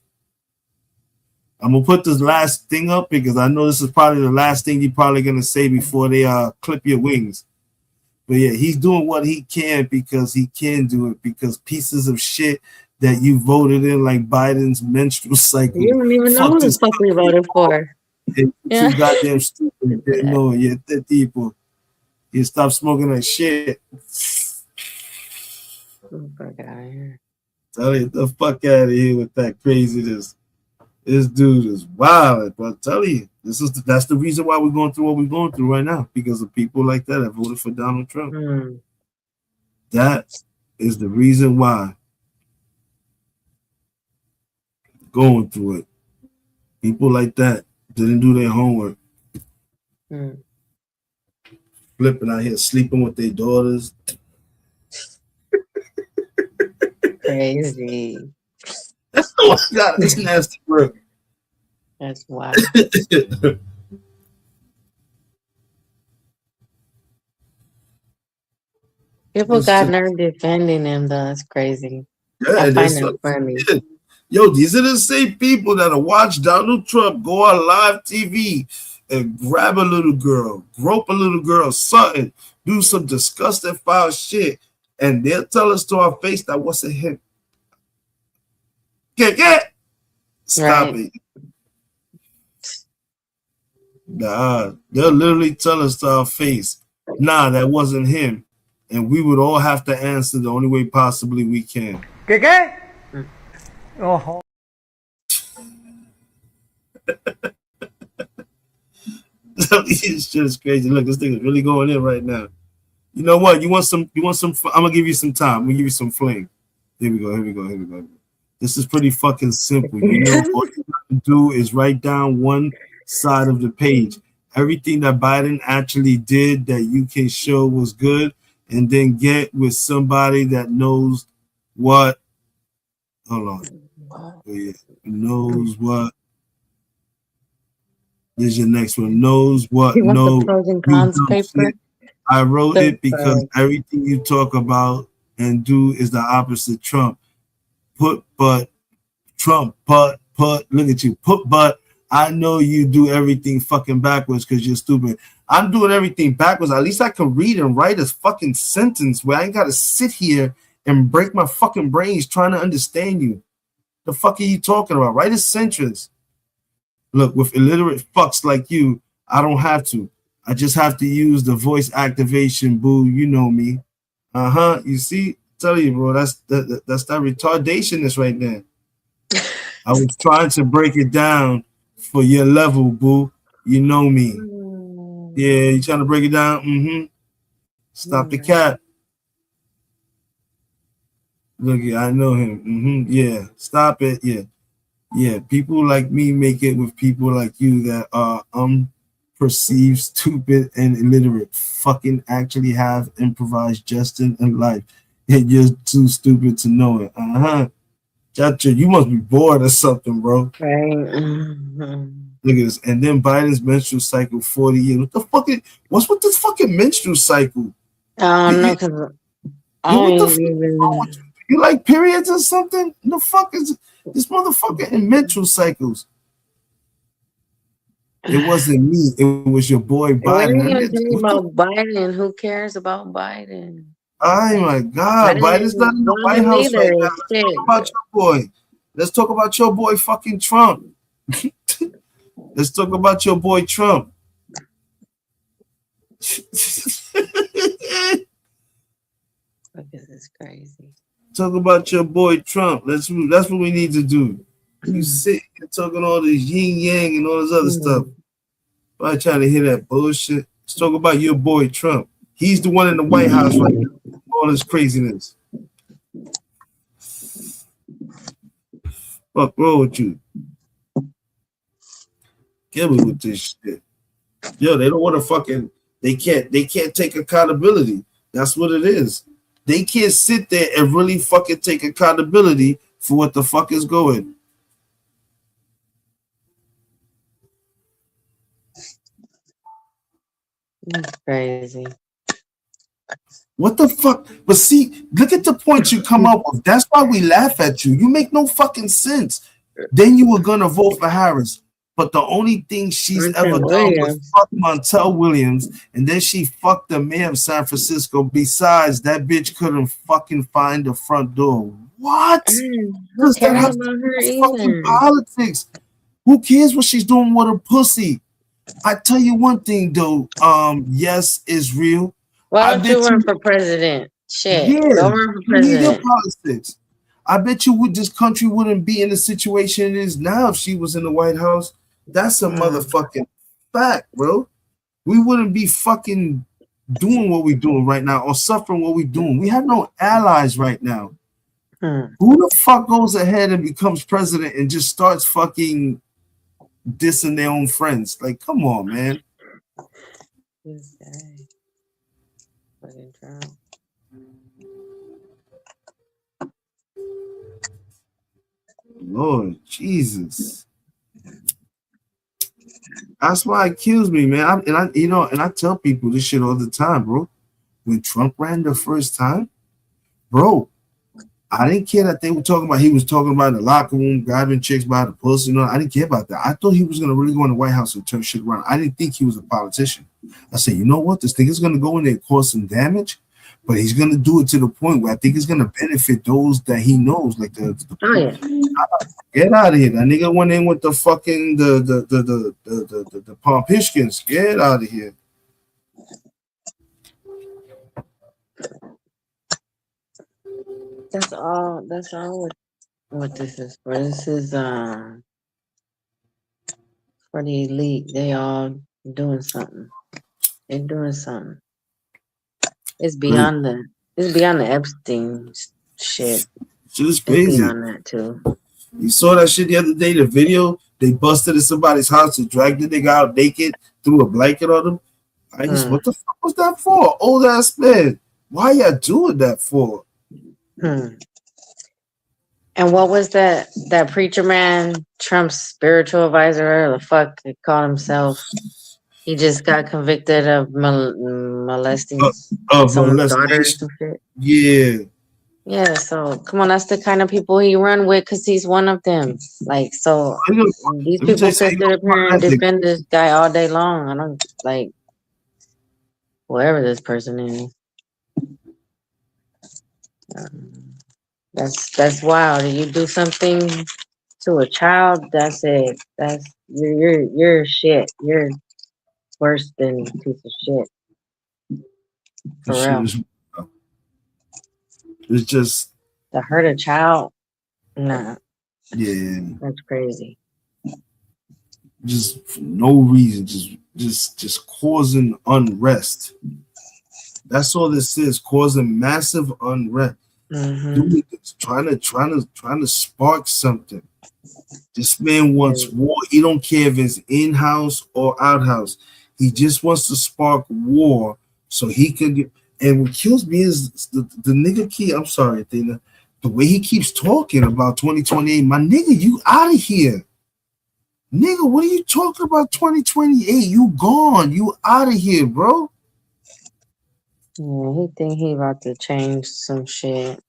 I'm gonna put this last thing up because I know this is probably the last thing you're probably gonna say before they clip your wings. But yeah, he's doing what he can because he can do it because pieces of shit that you voted in, like Biden's menstrual cycle. You don't even know who the fuck we voted for. Too goddamn stupid. No, yeah, people. You stop smoking that shit. Fuck out of here. Tell you the fuck out of here with that craziness. This dude is wild, but I tell you, that's the reason why we're going through what we're going through right now, because of people like that voted for Donald Trump. That is the reason why. Going through it. People like that didn't do their homework. Flipping out here, sleeping with their daughters. crazy. Oh my God, it's nasty work. That's wild. People It's got just- nerve defending him, though. That's crazy. Yeah, I find that's it what- funny. Yo, these are the same people that'll watch Donald Trump go on live TV and grab a little girl, grope a little girl, something, do some disgusting foul shit, and they'll tell us to our face that wasn't him. Get. Stop it. Nah, they'll literally tell us to our face, nah, that wasn't him. And we would all have to answer the only way possibly we can. ¿Qué? Oh. It's just crazy. Look, this thing is really going in right now. You know what? You want some? I'm gonna give you some time. I'm gonna give you some fling. Here we go. This is pretty fucking simple. You know, all you have to do is write down one side of the page. Everything that Biden actually did that you can show was good, and then get with somebody that knows what. Hold on. Oh, yeah. Knows what. There's your next one. Knows what. You want No. the pros and you cons don't paper? shit. I wrote The it because everything you talk about and do is the opposite Trump. Put but Trump, but look at you. Put but I know you do everything fucking backwards because you're stupid. I'm doing everything backwards. At least I can read and write a fucking sentence where I ain't gotta sit here and break my fucking brains trying to understand you. The fuck are you talking about? Write a sentence. Look, with illiterate fucks like you, I don't have to. I just have to use the voice activation, boo. You know me. You see? Tell you, bro, that's that retardationist right there. I was trying to break it down for your level, boo. You know me. Yeah, you trying to break it down? Stop the cap. Look, I know him. Yeah, stop it. Yeah. People like me make it with people like you that are perceived stupid and illiterate. Fucking actually have improvised just in life. And you're too stupid to know it. Gotcha. You must be bored or something, bro. Right. Look at this. And then Biden's menstrual cycle 40 years. What the fuck what's with this fucking menstrual cycle? I don't know, because I What the don't fuck even. wrong with you? You like periods or something? The fuck is this motherfucker in menstrual cycles? It wasn't me. It was your boy What are Biden. you talking about Biden? Who cares about Biden? Oh my God, Biden's not in the White House right now. Let's talk about your boy. Let's talk about your boy fucking Trump. Let's talk about your boy Trump. This is crazy. Talk about your boy Trump. That's what we need to do. You sit and talking all this yin yang and all this other stuff. I'm trying to hear that bullshit. Let's talk about your boy Trump. He's the one in the White House right now. All this craziness. Fuck wrong with you? Get me with this shit. Yo, they don't want to fucking. They can't take accountability. That's what it is. They can't sit there and really fucking take accountability for what the fuck is going. That's crazy. What the fuck? But see, look at the points you come up with. That's why we laugh at you. You make no fucking sense. Then you were gonna vote for Harris, but the only thing she's ever done was fuck Montel Williams, and then she fucked the mayor of San Francisco. Besides, that bitch couldn't fucking find the front door. What? Who cares about her Fucking either? politics. Who cares what she's doing with her pussy? I tell you one thing though. Yes, it's real. Why don't you run for president? Shit. Yeah, Go run for you need your president. politics. I bet you this country wouldn't be in the situation it is now if she was in the White House. That's a motherfucking fact, bro. We wouldn't be fucking doing what we're doing right now or suffering what we're doing. We have no allies right now. Who the fuck goes ahead and becomes president and just starts fucking dissing their own friends? Like, come on, man. This guy. Fucking Trump. Lord Jesus. That's why it kills me, man. I tell people this shit all the time, bro. When Trump ran the first time, bro, I didn't care that they were talking about, he was talking about in the locker room, grabbing chicks by the pussy. I didn't care about that. I thought he was going to really go in the White House and turn shit around. I didn't think he was a politician. I said, you know what? This thing is going to go in there and cause some damage, but he's going to do it to the point where I think it's going to benefit those that he knows. Like get out of here. That nigga went in with the fucking, the Pompishkins. Get out of here. That's all what this is for. This is for the elite. They all doing something. They're doing something. It's beyond the Epstein shit. Shit is It's crazy. beyond that too. You saw that shit the other day, the video. They busted in somebody's house and dragged the nigga out naked, threw a blanket on him. What the fuck was that for? Old ass man. Why y'all doing that for? And what was that preacher man, Trump's spiritual advisor, or the fuck he called himself? He just got convicted of molesting someone's daughters and shit. Yeah. Yeah, so come on, that's the kind of people he run with because he's one of them. Like, so these people sit there and defend this guy all day long. I don't like whoever this person is. That's wild. You do something to a child, that's it. That's you're shit. You're worse than a piece of shit. For real. It's just To hurt a child, nah, yeah, that's crazy. just for no reason, just causing unrest. That's all this is, causing massive unrest. Doing this, trying to spark something. This man wants war. He don't care if it's in-house or out-house. He just wants to spark war so he can get. And what kills me is the nigga I'm sorry, Athena. The way he keeps talking about 2028, my nigga, you out of here. Nigga, what are you talking about 2028? You gone. You out of here, bro. Yeah, he think he about to change some shit.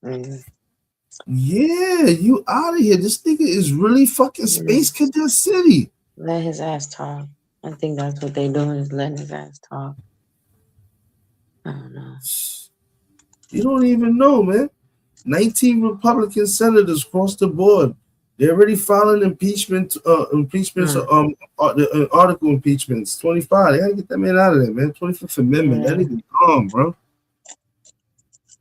Yeah, you out of here. This nigga is really fucking Space Cadet City. Let his ass talk. I think that's what they doing is letting his ass talk. I don't know. You don't even know, man. 19 Republican senators across the board. They're already filing impeachments, article impeachments. 25. They gotta get that man out of there, man. 25th Amendment. That nigga's gone, bro.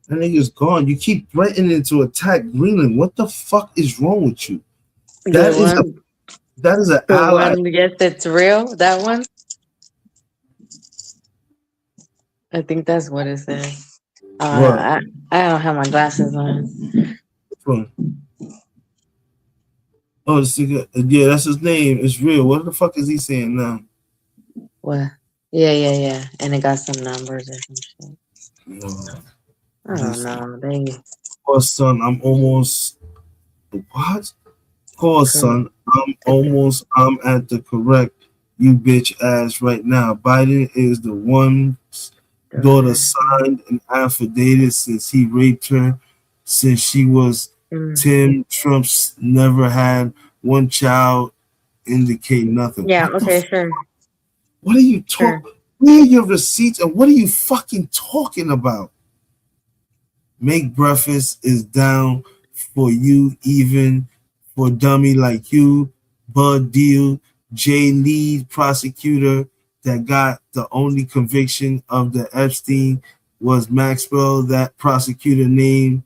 That nigga's gone. You keep threatening to attack Greenland. What the fuck is wrong with you? That is an ally. Yes, it's real. That one. I think that's what it says. I don't have my glasses on. Oh, yeah, that's his name. It's real. What the fuck is he saying now? What? Yeah. And it got some numbers or some shit. I don't know. Oh, son, I'm almost. What? Oh, son, I'm at the correct you bitch ass right now. Biden is the one daughter signed an affidavit since he raped her, since she was 10. Trump's never had one child, indicate nothing. Yeah, okay, sure. What are you talking? Where are your receipts and what are you fucking talking about? Make breakfast is down for you, even for dummy like you. Bud Deal, Jay lead prosecutor that got the only conviction of the Epstein was Maxwell, that prosecutor name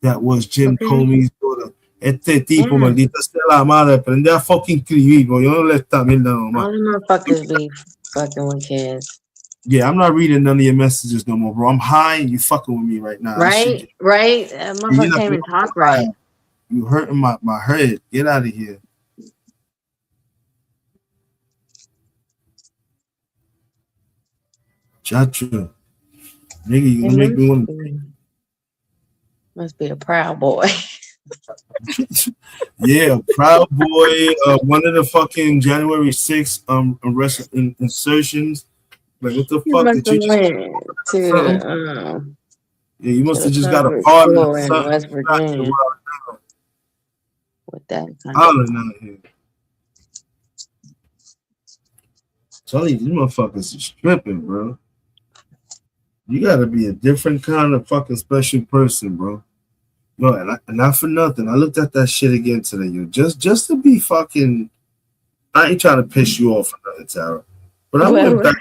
that was Jim Comey's daughter. Este tipo, maldita sea la madre, aprende a fucking escribir, bro. Yo no le está viendo nomás. All the motherfuckers be fucking with kids. Yeah, I'm not reading none of your messages no more, bro. I'm high and you fucking with me right now. Right? That motherfucker can't even talk right. You hurting my head. Get out of here. Chacho. Nigga, you gonna make me want to. Must be a proud boy. Yeah, Proud Boy, one of the fucking January 6th insertions. Like, what the You fuck? must Did you have just went something? to Yeah, you must to have the just got a public pardon or school in something. West Virginia with that kind of Hollering out here. Tell you, these motherfuckers is stripping, bro. You gotta be a different kind of fucking special person, bro. No, and not for nothing. I looked at that shit again today, yo. Just to be fucking. I ain't trying to piss you off or nothing, Tara. But I went back.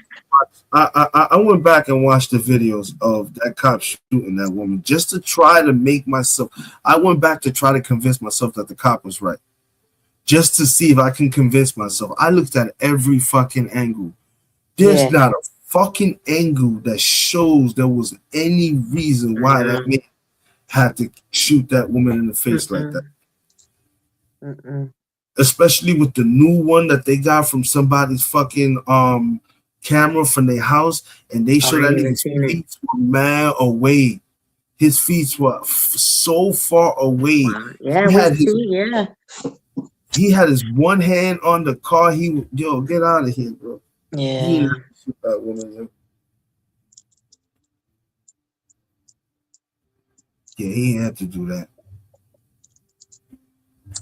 I went back and watched the videos of that cop shooting that woman just to try to make myself. I went back to try to convince myself that the cop was right, just to see if I can convince myself. I looked at every fucking angle. There's not a fucking angle that shows there was any reason why that man had to shoot that woman in the face like that. Especially with the new one that they got from somebody's fucking camera from their house, and they showed that nigga's feet were mad away. His feet were so far away. He had his one hand on the car. Yo, get out of here, bro. Yeah. He didn't shoot that woman, yo. Yeah, he had to do that.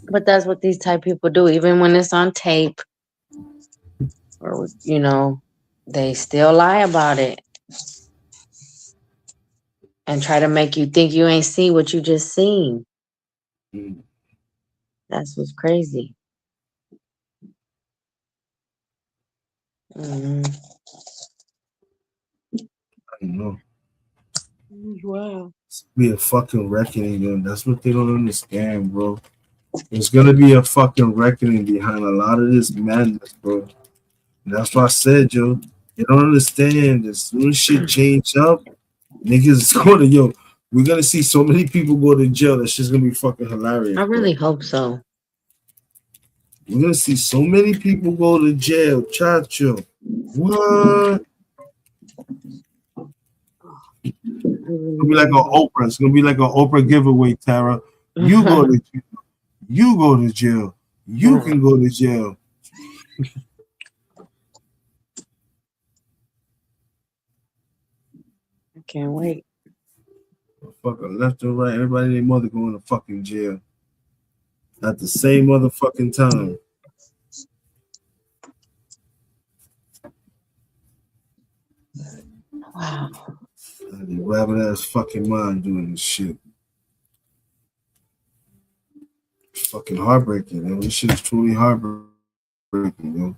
But that's what these type people do, even when it's on tape, or you know, they still lie about it and try to make you think you ain't see what you just seen. That's what's crazy. I don't know. Wow. Be a fucking reckoning, yo. That's what they don't understand, bro. There's gonna be a fucking reckoning behind a lot of this madness, bro. And that's why I said, yo, you don't understand. As soon as shit change up, niggas is gonna, yo, we're gonna see so many people go to jail. That shit's gonna be fucking hilarious. I really hope so. We're gonna see so many people go to jail. Chacho. What? It's gonna be like an Oprah. It's gonna be like an Oprah giveaway, Tara. You go to jail. You go to jail. You can go to jail. I can't wait. Fucking left and right. Everybody and their mother going to fucking jail at the same motherfucking time. Wow. The rabbit ass fucking mind doing this shit. It's fucking heartbreaking, yo. This shit is truly heartbreaking, yo.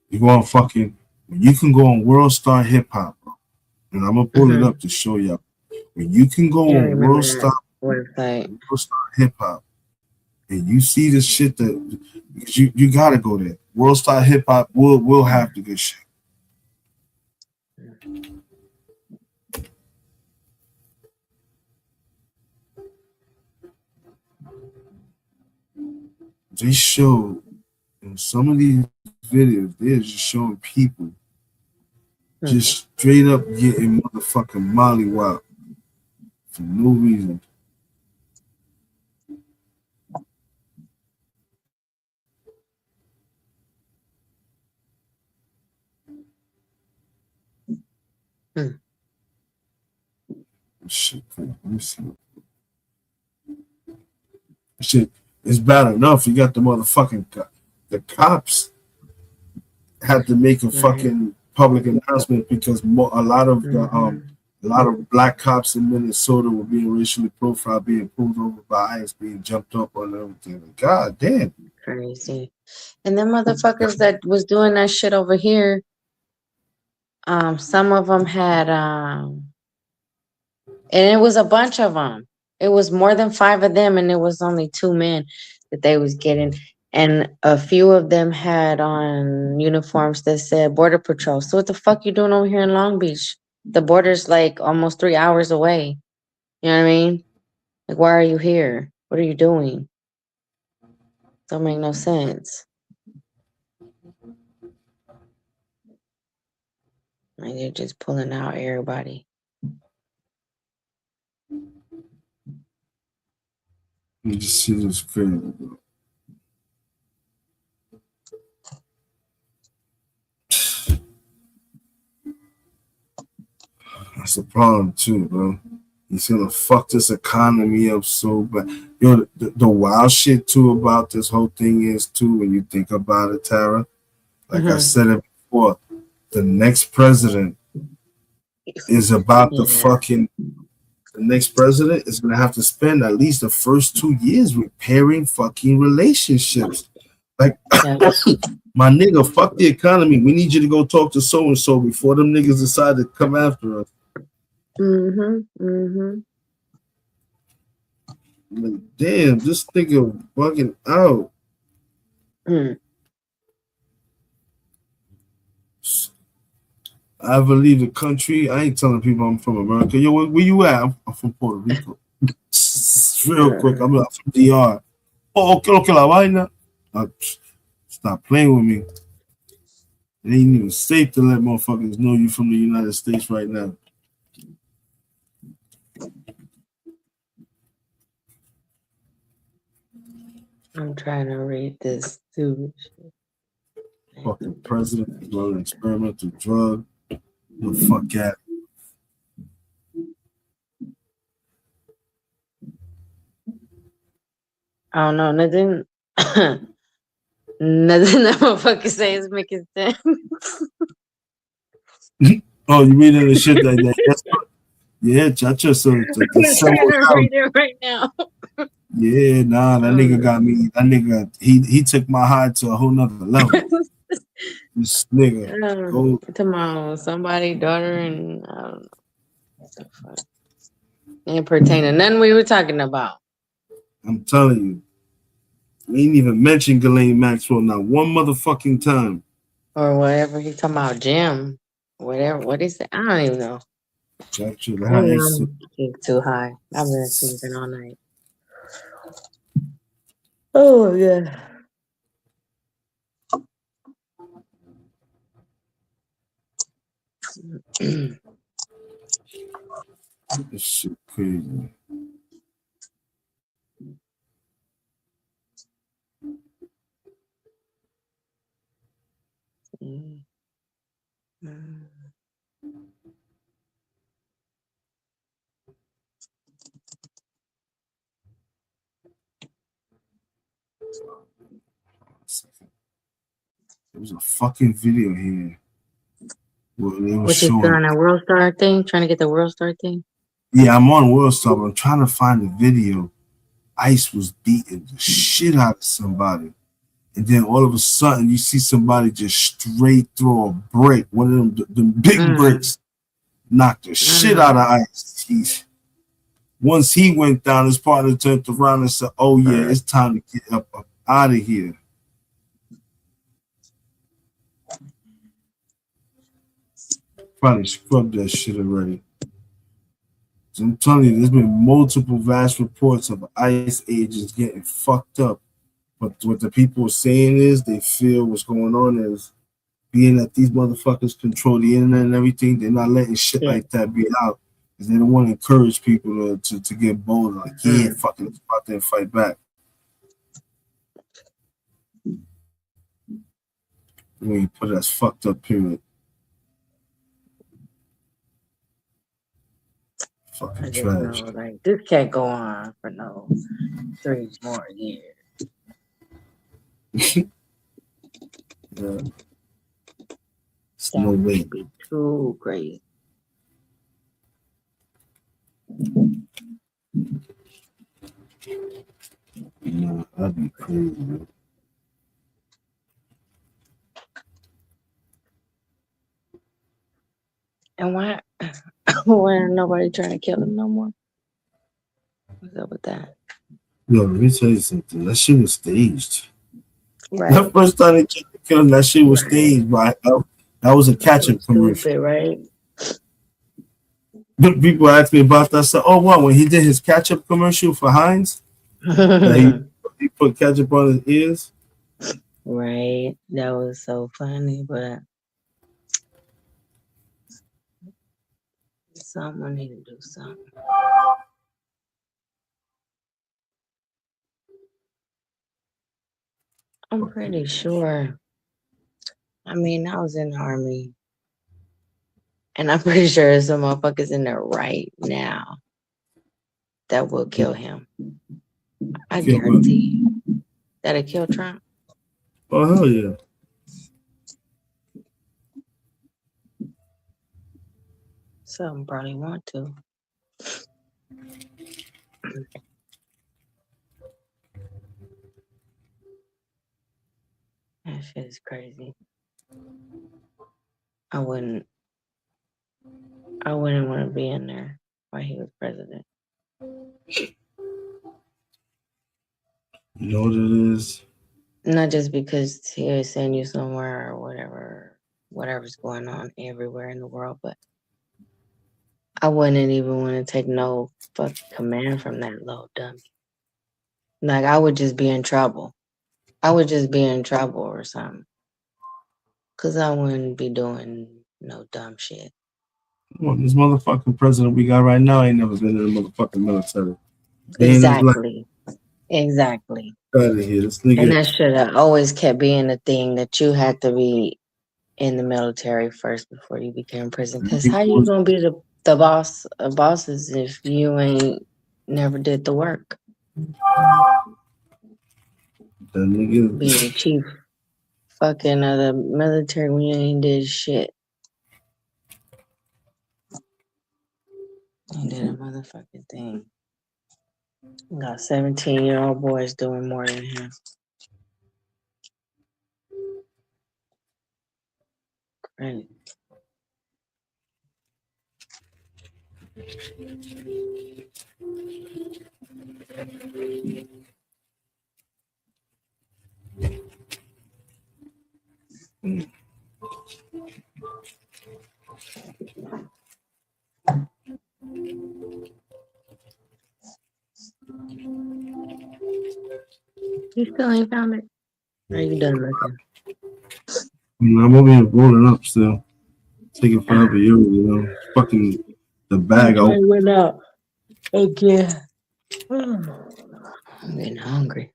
You go on fucking, you can go on World Star Hip Hop, bro. And I'm gonna pull it up to show y'all. When you can go on World Star Hip Hop, and you see the shit that you gotta go there. World Star Hip Hop will have the good shit. They show in some of these videos, they're just showing people just straight up getting motherfucking mollywop for no reason. Shit, let me see. Shit, it's bad enough. You got the motherfucking the cops had to make a fucking public announcement because a lot of black cops in Minnesota were being racially profiled, being pulled over by ICE, being jumped up on everything. God damn. Crazy. And them motherfuckers that was doing that shit over here, some of them had, and it was a bunch of them. It was more than 5 of them, and it was only 2 men that they was getting. And a few of them had on uniforms that said Border Patrol. So what the fuck you doing over here in Long Beach? The border's like almost 3 hours away. You know what I mean? Like, why are you here? What are you doing? Don't make no sense. Like, they're just pulling out everybody. You just see this crazy, bro. That's the problem too, bro. He's gonna fuck this economy up so bad. Yo, the wild shit too about this whole thing is too, when you think about it, Tara. Like I said it before, the next president is about to fucking. The next president is gonna have to spend at least the first 2 years repairing fucking relationships. Like, my nigga, fuck the economy. We need you to go talk to so and so before them niggas decide to come after us. Like, damn, this nigga bugging out. I ever leave the country, I ain't telling people I'm from America. Yo, where you at? I'm from Puerto Rico. Real quick, I'm from DR. Oh, okay, la vaina. Stop playing with me. It ain't even safe to let motherfuckers know you from the United States right now. I'm trying to read this too. Fucking president is running an experimental drug. The fuck out. I don't know, nothing. Nothing that motherfucker say is making sense. Oh, you reading the shit like that? Yeah, chacha. So I'm trying to read it right now. yeah, nah, that nigga got me. That nigga, he took my high to a whole nother level. This nigga. Tomorrow, somebody, daughter, and I don't know. What the fuck? Ain't pertaining to nothing we were talking about. I'm telling you. We ain't even mentioned Ghislaine Maxwell not one motherfucking time. Or whatever he talking about, Jim. Whatever. What is it? I don't even know. Chacha, I'm too high. I've been sleeping all night. Oh yeah. This shit crazy. There was a fucking video here. What you on that World Star thing? Trying to get the World Star thing? Yeah, I'm on World Star, but I'm trying to find the video. Ice was beating the shit out of somebody. And then all of a sudden, you see somebody just straight throw a brick, one of them big bricks, knocked the shit out of Ice. Once he went down, his partner turned around and said, oh, yeah, it's time to get up out of here. Probably scrubbed that shit already. So I'm telling you, there's been multiple vast reports of ICE agents getting fucked up. But what the people are saying is they feel what's going on is being that these motherfuckers control the internet and everything, they're not letting shit like that be out. Because they don't want to encourage people to get bold. Like, yeah, fucking go out there and fight back. When you put it as fucked up, period. Fucking trash. Know, like, this can't go on for no 3 more years. Yeah. It's no way. Be too crazy. Yeah, that'd be crazy, man. And why nobody trying to kill him no more? What's up with that? Yo, let me tell you something. That shit was staged. Right. The first time they tried to kill him, that shit was staged. But that was a catch-up commercial. Right? People asked me about that. So, oh, what? When he did his catch-up commercial for Heinz, he put ketchup on his ears. Right. That was so funny, but someone need to do something. I'm pretty sure. I mean, I was in the army, and I'm pretty sure there's some motherfuckers in there right now that will kill him. I Kill him. guarantee you. That'll kill Trump. Oh hell yeah. Some probably want to. That shit is crazy. I wouldn't want to be in there while he was president. You know what it is? Not just because he would send you somewhere or whatever's going on everywhere in the world, but I wouldn't even want to take no fucking command from that little dummy. Like, I would just be in trouble. I would just be in trouble or something. Because I wouldn't be doing no dumb shit. Well, this motherfucking president we got right now ain't never been in the motherfucking military. Exactly. Exactly. Out of here. This And nigga. that should have always kept being the thing that you had to be in the military first before you became president. Because how you gonna be the boss of bosses if you ain't never did the work? That nigga. Be the chief fucking of the military when you ain't did shit. Ain't did a motherfucking thing. Got 17-year-old boys doing more than him. Crazy. You still ain't found it? Are you done looking? I'm over here rolling up still. Taking forever, you know. Fucking the bag out. Went out again. I'm getting hungry.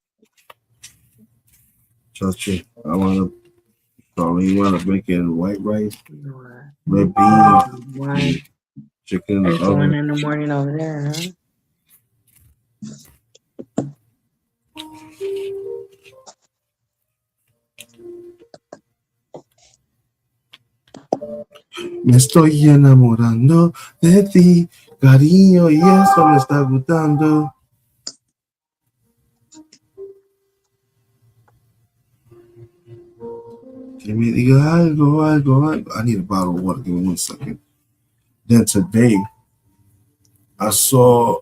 Trust you. I want to. So you want to make it white rice, red beans, chicken in the There's one oven. in the morning over there, huh? Me estoy enamorando de ti, cariño, y eso me está gustando. Que me diga algo. I need a bottle of water. Give me 1 second. Then today, I saw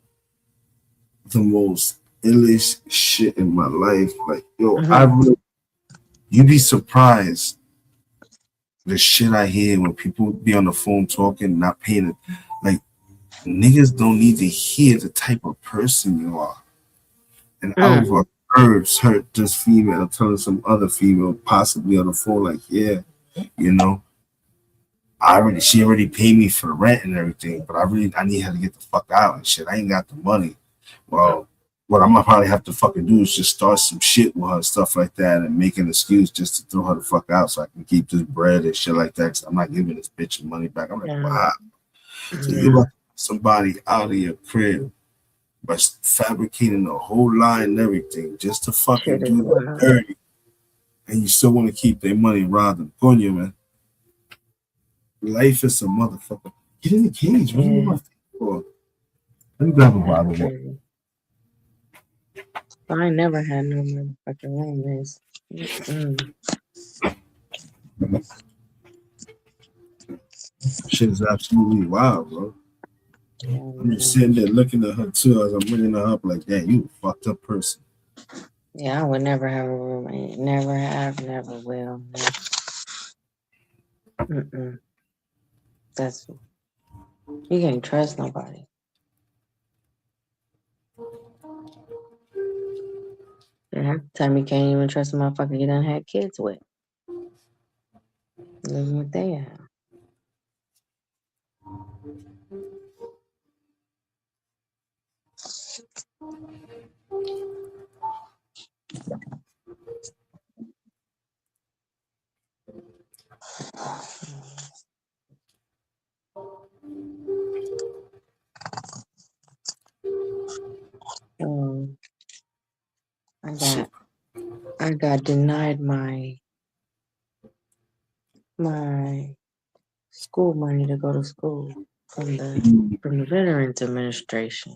the most illest shit in my life. Like, yo, you be surprised the shit I hear when people be on the phone talking, not paying it. Like, niggas don't need to hear the type of person you are. And I heard this female telling some other female, possibly on the phone, like, yeah, you know, she already paid me for the rent and everything, but I need her to get the fuck out and shit. I ain't got the money. Well, what I'm gonna probably have to fucking do is just start some shit with her, stuff like that, and make an excuse just to throw her the fuck out so I can keep this bread and shit like that. Cause I'm not giving this bitch money back. I'm like, wow. So you let somebody out of your crib by fabricating the whole line and everything just to fucking do that dirty, and you still want to keep their money robbed them. Coño, man. Life is a motherfucker. Get in the cage. What are you want for? Let me grab a bottle of water. I never had no motherfucking romance. Shit is absolutely wild, bro. I'm just sitting there looking at her too as I'm bringing her up like, damn, you a fucked up person. Yeah, I would never have a roommate. Never have, never will. Never. That's, you can't trust nobody. And half the time you can't even trust a motherfucker you done had kids with. Living with they have. I got denied my school money to go to school from the Veterans Administration.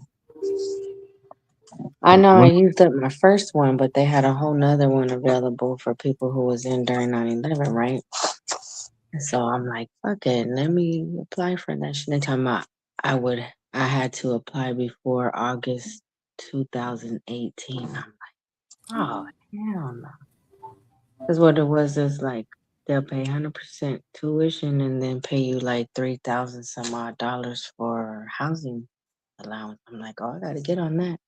I know I used up my first one, but they had a whole nother one available for people who was in during 9/11, right? And so I'm like, fuck it, let me apply for that shit. They talking about I had to apply before August 2018. I'm like, oh hell no. Because what it was is like they'll pay 100% tuition and then pay you like $3,000 some odd dollars for housing allowance. I'm like, oh, I gotta get on that.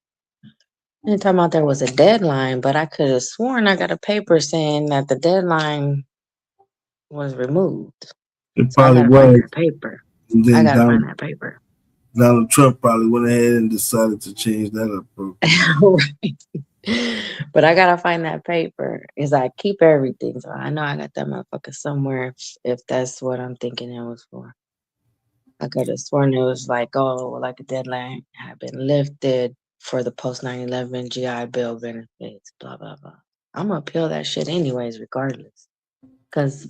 They're talking about there was a deadline, but I could have sworn I got a paper saying that the deadline was removed. It So I probably gotta find was. that paper. And I then gotta find that paper. Donald Trump probably went ahead and decided to change that up, bro. But I gotta find that paper because I keep everything. So I know I got that motherfucker somewhere if that's what I'm thinking it was for. I could have sworn it was like, oh, like a deadline had been lifted for the post 9/11 GI Bill benefits, blah, blah, blah. I'm gonna appeal that shit anyways, regardless. Because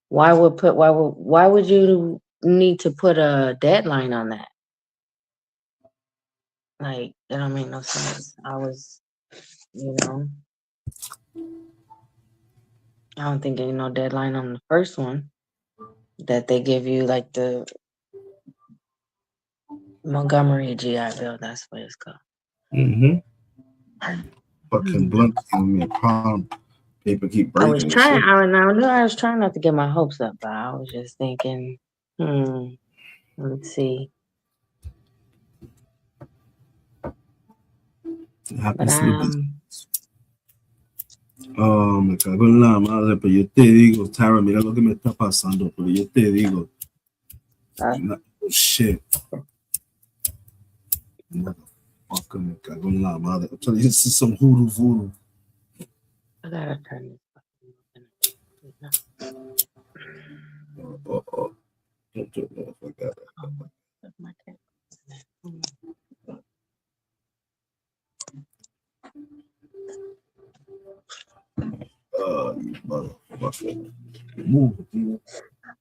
why would you need to put a deadline on that? Like, it don't make no sense. I don't think ain't no deadline on the first one that they give you, like the Montgomery GI Bill. That's what it's called. Mm-hmm. Fucking blunt giving me a problem. People keep I was breaking this trying. shit. I knew I was trying not to get my hopes up, but I was just thinking, let's see. Happy me cago en la madre, pero yo te digo, Tara, mira lo que me está pasando, pero yo te digo. Oh, shit. Motherfucker, me cago en la madre. I'm telling you, this is some hoodoo voodoo. I gotta turn this. Don't do it, motherfucker. You motherfucker. Move, dude.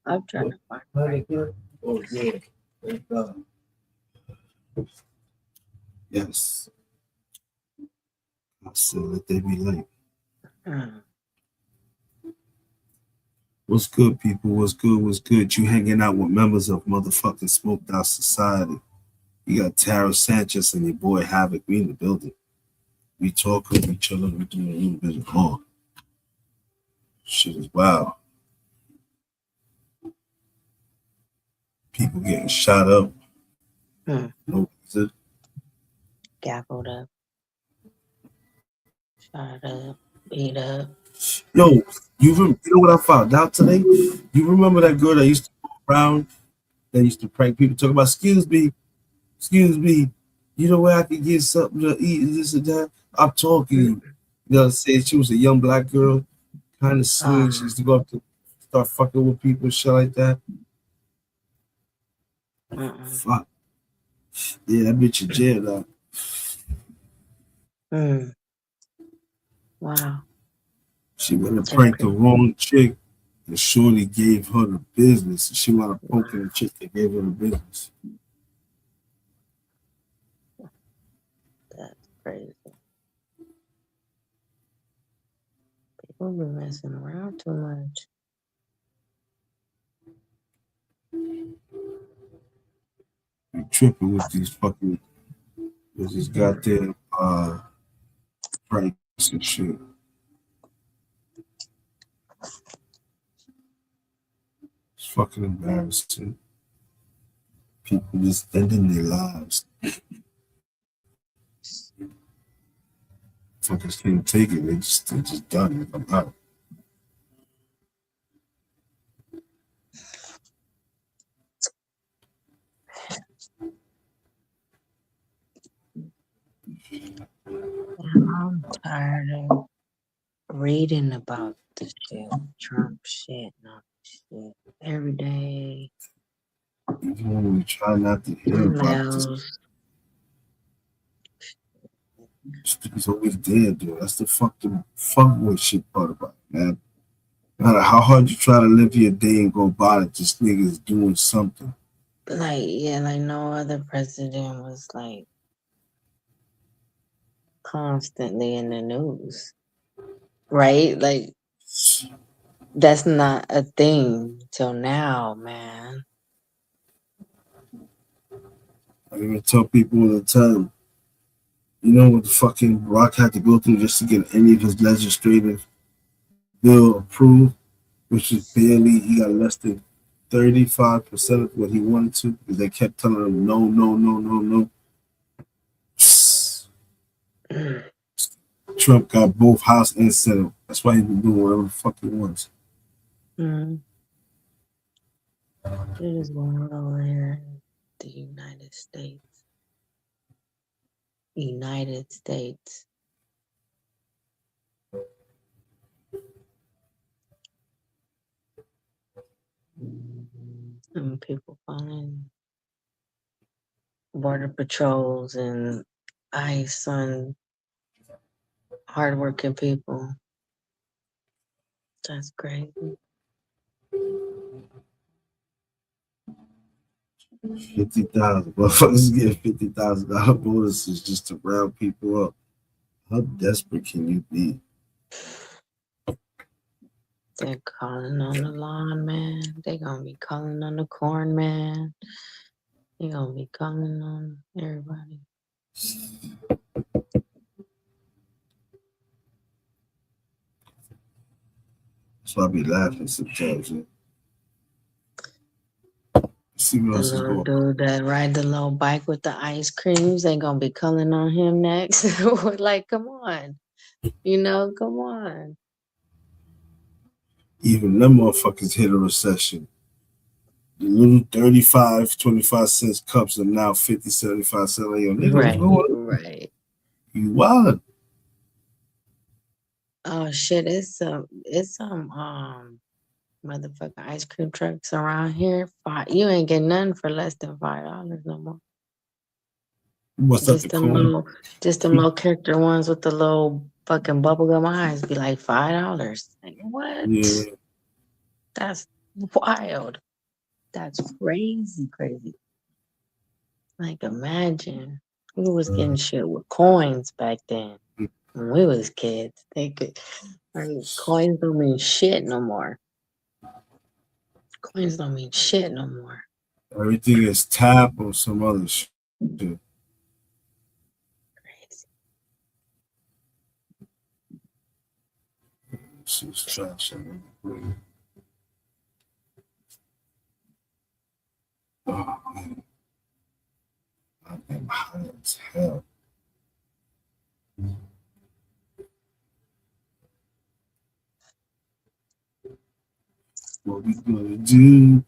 I'm trying to find it. Oh, yeah. Thank God. Yes. I said, let they be late. What's good, people? What's good? What's good? You hanging out with members of motherfucking Smoked Out Society. You got Tara Sanchez and your boy Havoc. We in the building. We talking, we chilling, we doing a little bit of all. Shit is wild. People getting shot up. No, Gaffeled up. Shot up. Beat up. Yo, you know what I found out today? You remember that girl that used to go around, that used to prank people, talk about, excuse me, you know where I could get something to eat, this and that? I'm talking to you. You know, saying she was a young black girl, kind of sweet. She used to go up to start fucking with people and shit like that. Fuck. Yeah, that bitch in jail now. Wow. She went and pranked the wrong chick, and Shorty gave her the business. And she wanted to poke the chick that gave her the business. That's crazy. People be messing around too much. You tripping with these fucking, with these goddamn pranks and shit. It's fucking embarrassing. People just ending their lives. Fuckers can't take it. They just done it. I'm out. I'm tired of reading about this shit, Trump shit, and all this shit every day. Even when we try not to hear about this. He's always dead, dude. That's the fuck with shit part about it, man. No matter how hard you try to live your day and go about it, this nigga is doing something. Like, yeah, like no other president was like constantly in the news, right? Like, that's not a thing till now, man. I even tell people all the time, you know what the fucking Rock had to go through just to get any of his legislative bill approved, which is barely, he got less than 35% of what he wanted to because they kept telling him no, no, no, no, no. Trump got both House and Senate. That's why he been doing whatever the fuck he wants. Mm. It is going over here in the United States. United States. And people calling border patrols and ICE on hardworking people. That's crazy. 50,000. Motherfuckers getting $50,000 bonuses just to round people up. How desperate can you be? They're calling on the lawn man. They're gonna be calling on the corn man. They're gonna be calling on everybody. So I be laughing sometimes. Yeah. See what The else is little going on. dude that ride the little bike with the ice creams, they gonna be calling on him next. Like, come on. You know, come on. Even them motherfuckers hit a recession. The little 35, 25 cents cups are now 50, 75 cents. Like, yo, nigga, what's Right, going on? right. You wildin'. Oh shit, it's some motherfucking ice cream trucks around here. You ain't getting nothing for less than $5 no more. What's that, the cone? Just them little character ones with the little fucking bubblegum eyes be like $5. Like, what? Yeah. That's wild. That's crazy, crazy. Like, imagine we was getting shit with coins back then when we was kids. Coins don't mean shit no more. Coins don't mean shit no more. Everything is tap or some other shit. She's trash. Oh, man. I am high as hell. What we gonna do?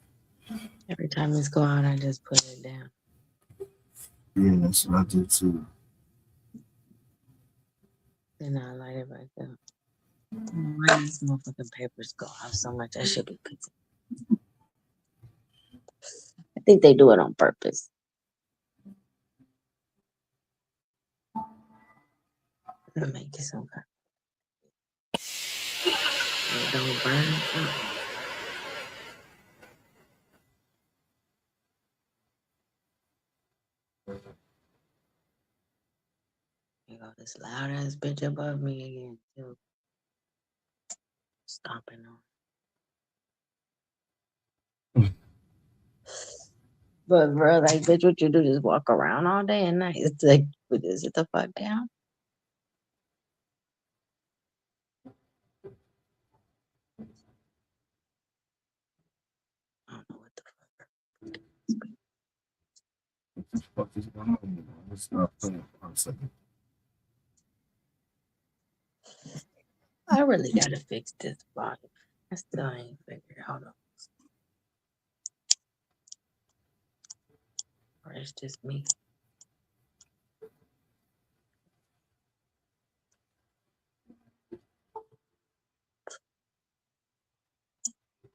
Every time this go out, I just put it down. Yeah, that's what I did too. Then I light it back up. Why these motherfucking papers go off so much? I should be pissed. I think they do it on purpose. To make it so good. It don't burn. You got this loud ass bitch above me again, too. Stomping on. But bro, like, bitch, what you do? Just walk around all day and night? It's like, sit the fuck down. I don't know what the What the fuck is going on? Let's not play for a second. I really gotta fix this volume. I still ain't figured out. Or it's just me.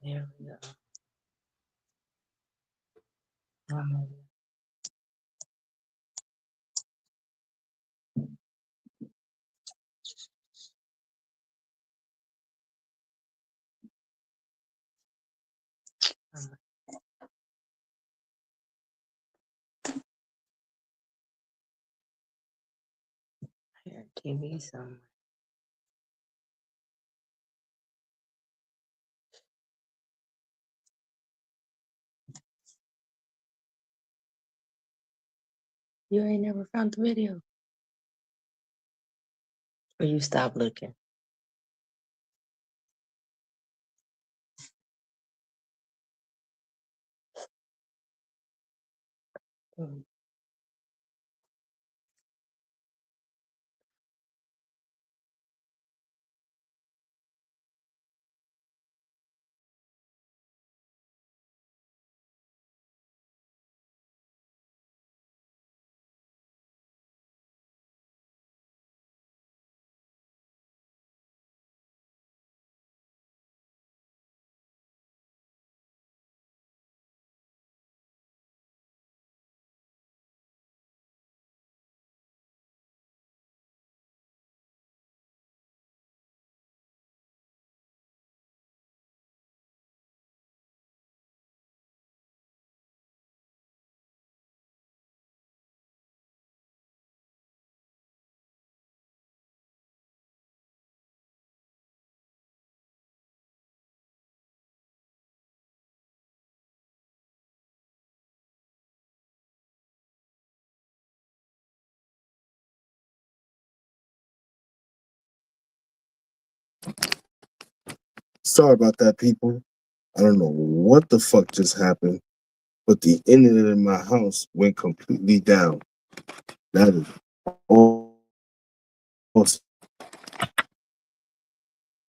There we go. TV somewhere. You ain't never found the video. Or you stopped looking. Mm. Sorry about that, people. I don't know what the fuck just happened, but the internet in my house went completely down. That is awesome.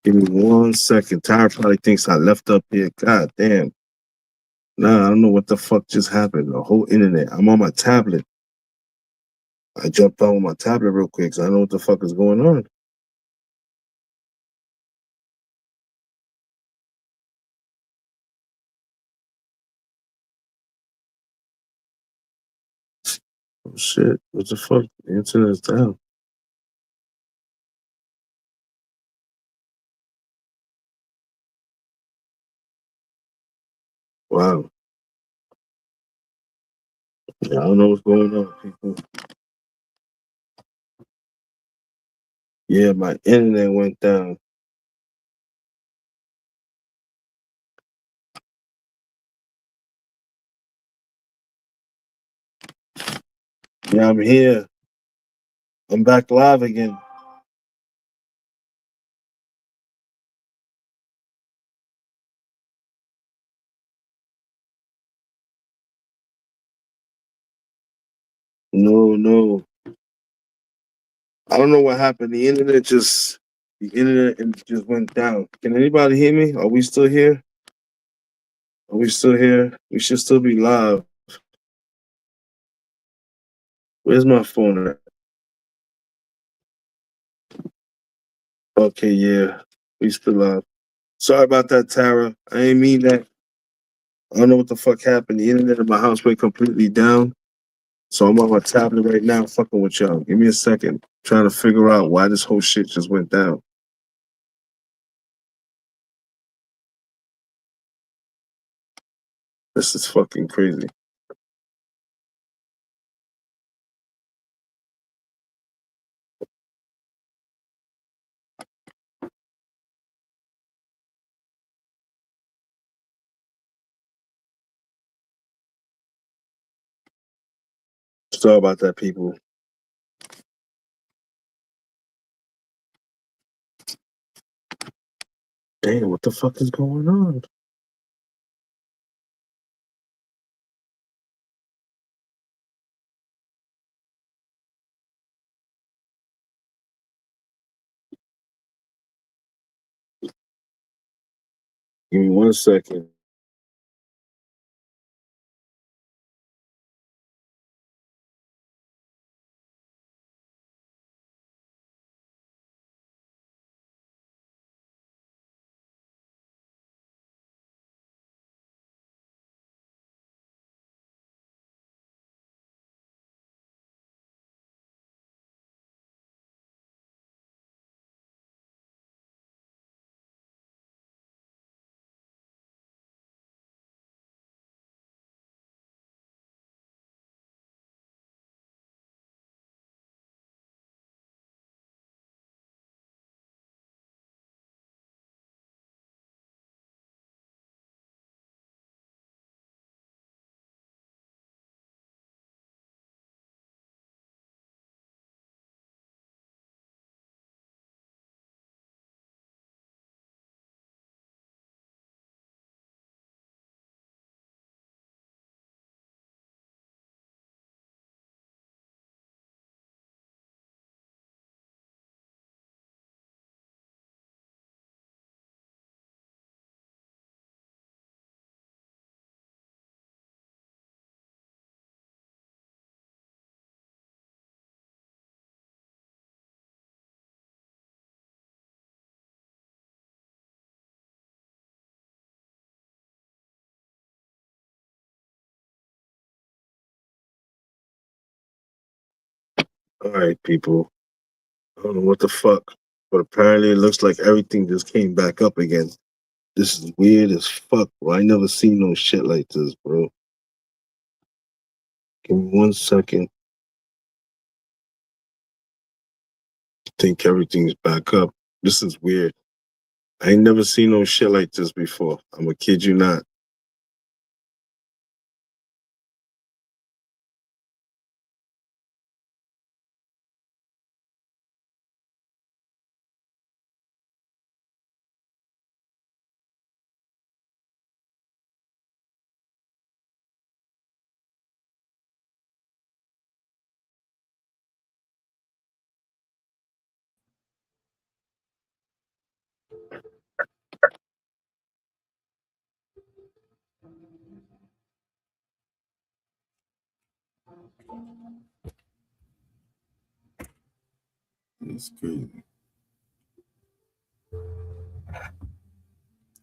Give me 1 second. Tyra probably thinks I left up here. God damn. Nah, I don't know what the fuck just happened. The whole internet. I'm on my tablet. I jumped on my tablet real quick because I don't know what the fuck is going on. Oh shit. What the fuck? The internet's down. Wow. Yeah, I don't know what's going on, people. Yeah, my internet went down. Yeah, I'm here. I'm back live again. No. I don't know what happened. The internet just went down. Can anybody hear me? Are we still here? Are we still here? We should still be live. Where's my phone at? Okay, yeah. We still live. Sorry about that, Tara. I ain't mean that. I don't know what the fuck happened. The internet in my house went completely down. So I'm on my tablet right now fucking with y'all. Give me a second. Trying to figure out why this whole shit just went down. This is fucking crazy. Sorry about that, people. Damn, what the fuck is going on? Give me 1 second. All right, people. I don't know what the fuck, but apparently it looks like everything just came back up again. This is weird as fuck, bro. I never seen no shit like this, bro. Give me 1 second. I think everything's back up. This is weird. I ain't never seen no shit like this before. I'ma kid you not. It's crazy.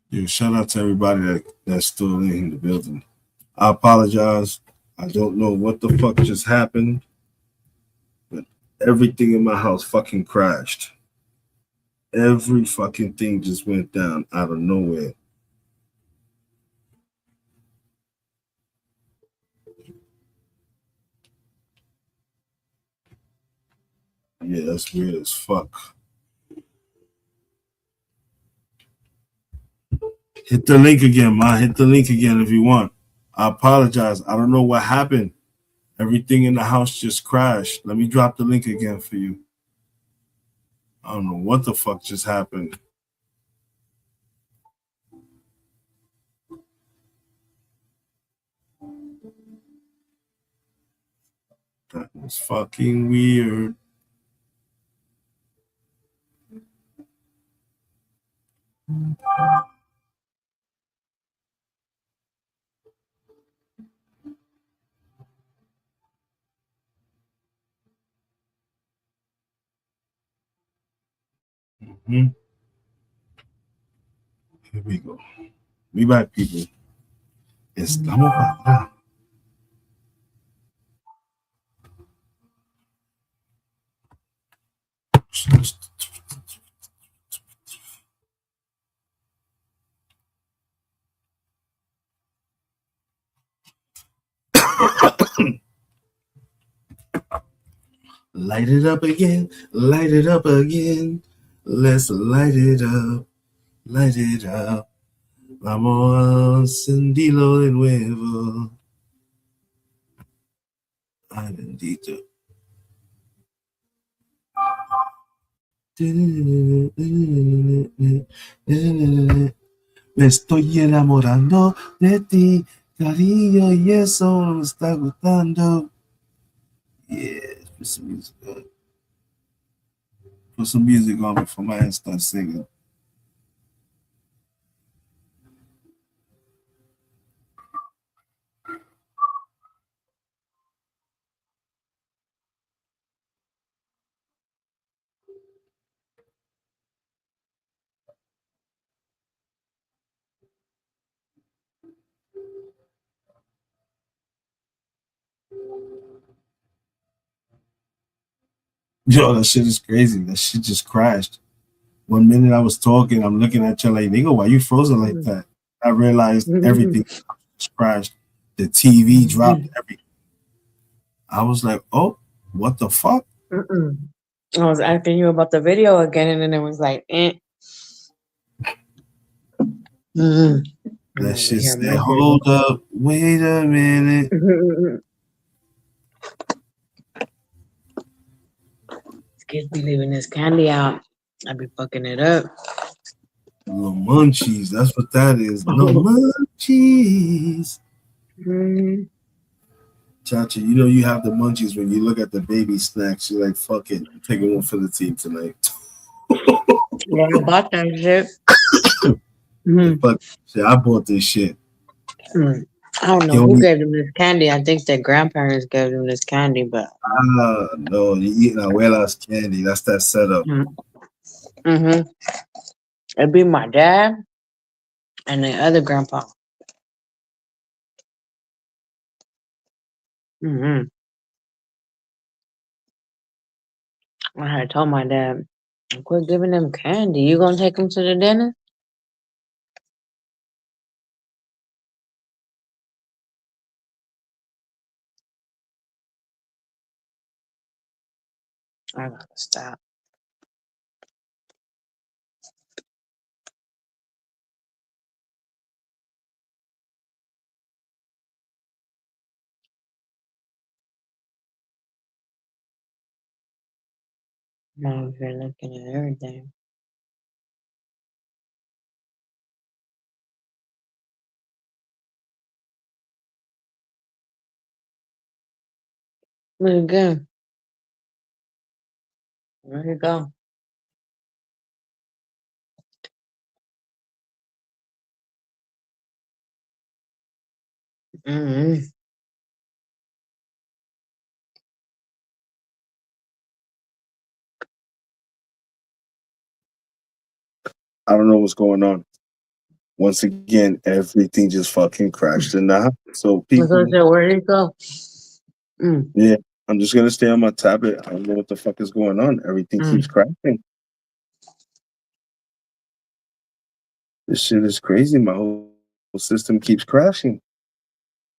Yo, shout out to everybody that's still in the building. I apologize. I don't know what the fuck just happened, but everything in my house fucking crashed. Every fucking thing just went down out of nowhere. Yeah, that's weird as fuck. Hit the link again, man. Hit the link again if you want. I apologize. I don't know what happened. Everything in the house just crashed. Let me drop the link again for you. I don't know what the fuck just happened. That was fucking weird. Here we go. We back, people. Estamos para atrás. Light it up again. Light it up again. Let's light it up. Light it up. Vamos a encendirlo de nuevo. Ay, bendito. Me estoy enamorando de ti, cariño, y eso me está gustando. Yeah, put some music on. Put some music on before my ass starts singing. Yo, that shit is crazy. That shit just crashed. 1 minute I was talking, I'm looking at you like, nigga, why you frozen like that? I realized everything just crashed. The TV dropped everything. I was like, oh, what the fuck? I was asking you about the video again, and then it was like, That shit said, hold up, wait a minute. Kids be leaving this candy out. I be fucking it up. Little munchies, that's what that is. No munchies. Chacha, you know you have the munchies when you look at the baby snacks. You're like, fuck it, I'm taking one for the team tonight. Yeah, I bought that shit. Fuck shit, I bought this shit. I don't know who gave them this candy. I think their grandparents gave them this candy, but no, you're eating abuela's candy. That's that setup. It'd be my dad and the other grandpa. I had told my dad, quit giving them candy. You gonna take them to the dentist? I gotta stop. Now if you're looking at everything. Where'd it go? Where'd it go? Mm-hmm. I don't know what's going on. Once again, everything just fucking crashed in the house. So people, Where'd it go? yeah, I'm just gonna stay on my tablet. I don't know what the fuck is going on. Everything keeps crashing. This shit is crazy. My whole system keeps crashing,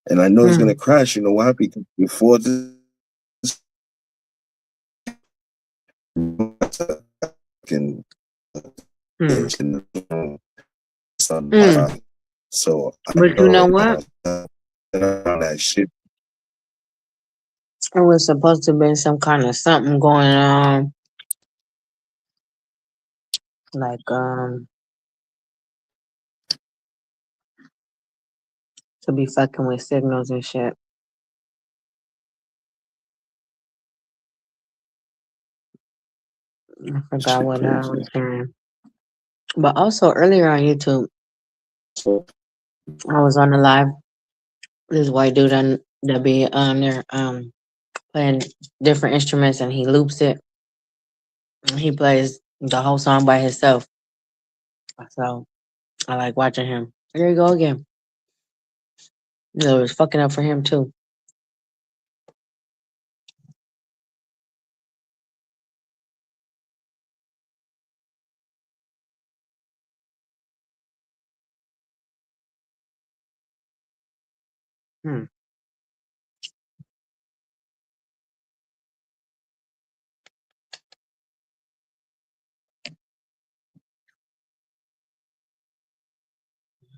and I know it's gonna crash. You know why? Because before this, fucking so But you know what? that shit. It was supposed to be some kind of something going on. Like, to be fucking with signals and shit. I forgot what I was saying. But also earlier on YouTube, I was on the live. This white dude that be on there playing different instruments and he loops it. And he plays the whole song by himself. So I like watching him. There you go again. It was fucking up for him too.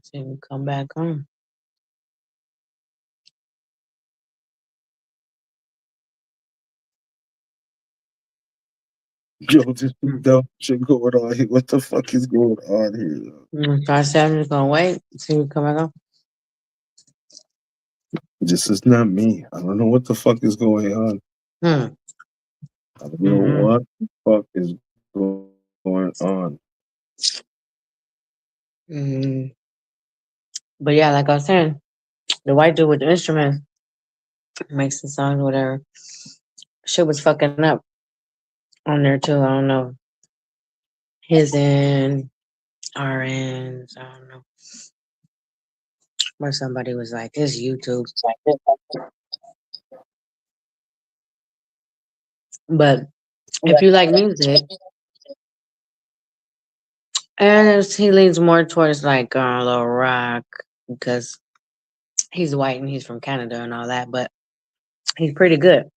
See him come back on. Yo, this dumb shit going on here. What the fuck is going on here? So I said I'm just gonna wait, see him come back on. This is not me. I don't know what the fuck is going on. I don't know what the fuck is going on. But yeah, like I was saying, the white dude with the instrument makes the songs, whatever. Shit was fucking up on there too. I don't know. His end, our ends, I don't know. Or somebody was like, "This YouTube." But if you like music, and he leans more towards like a little rock because he's white and he's from Canada and all that, but he's pretty good.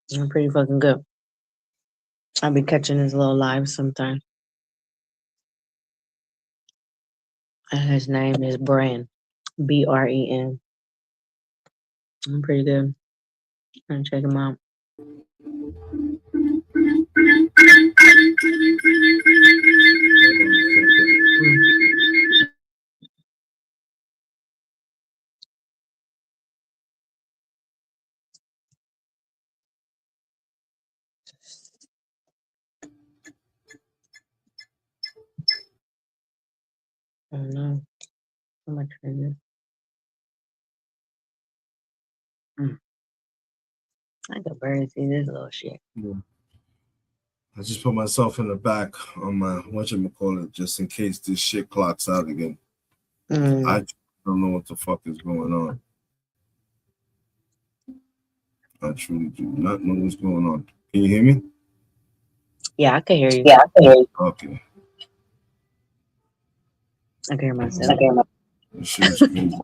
He's pretty fucking good. I'll be catching his little lives sometimes. And his name is Bren, Bren. I'm pretty good. I'm gonna check him out. I don't know. How much is it? I can barely see this little shit. I just put myself in the back on my whatchamacallit just in case this shit clocks out again. I don't know what the fuck is going on. I truly do not know what's going on. Can you hear me? Yeah, I can hear you. Yeah, I can hear you. Okay. I can hear myself. That shit is crazy.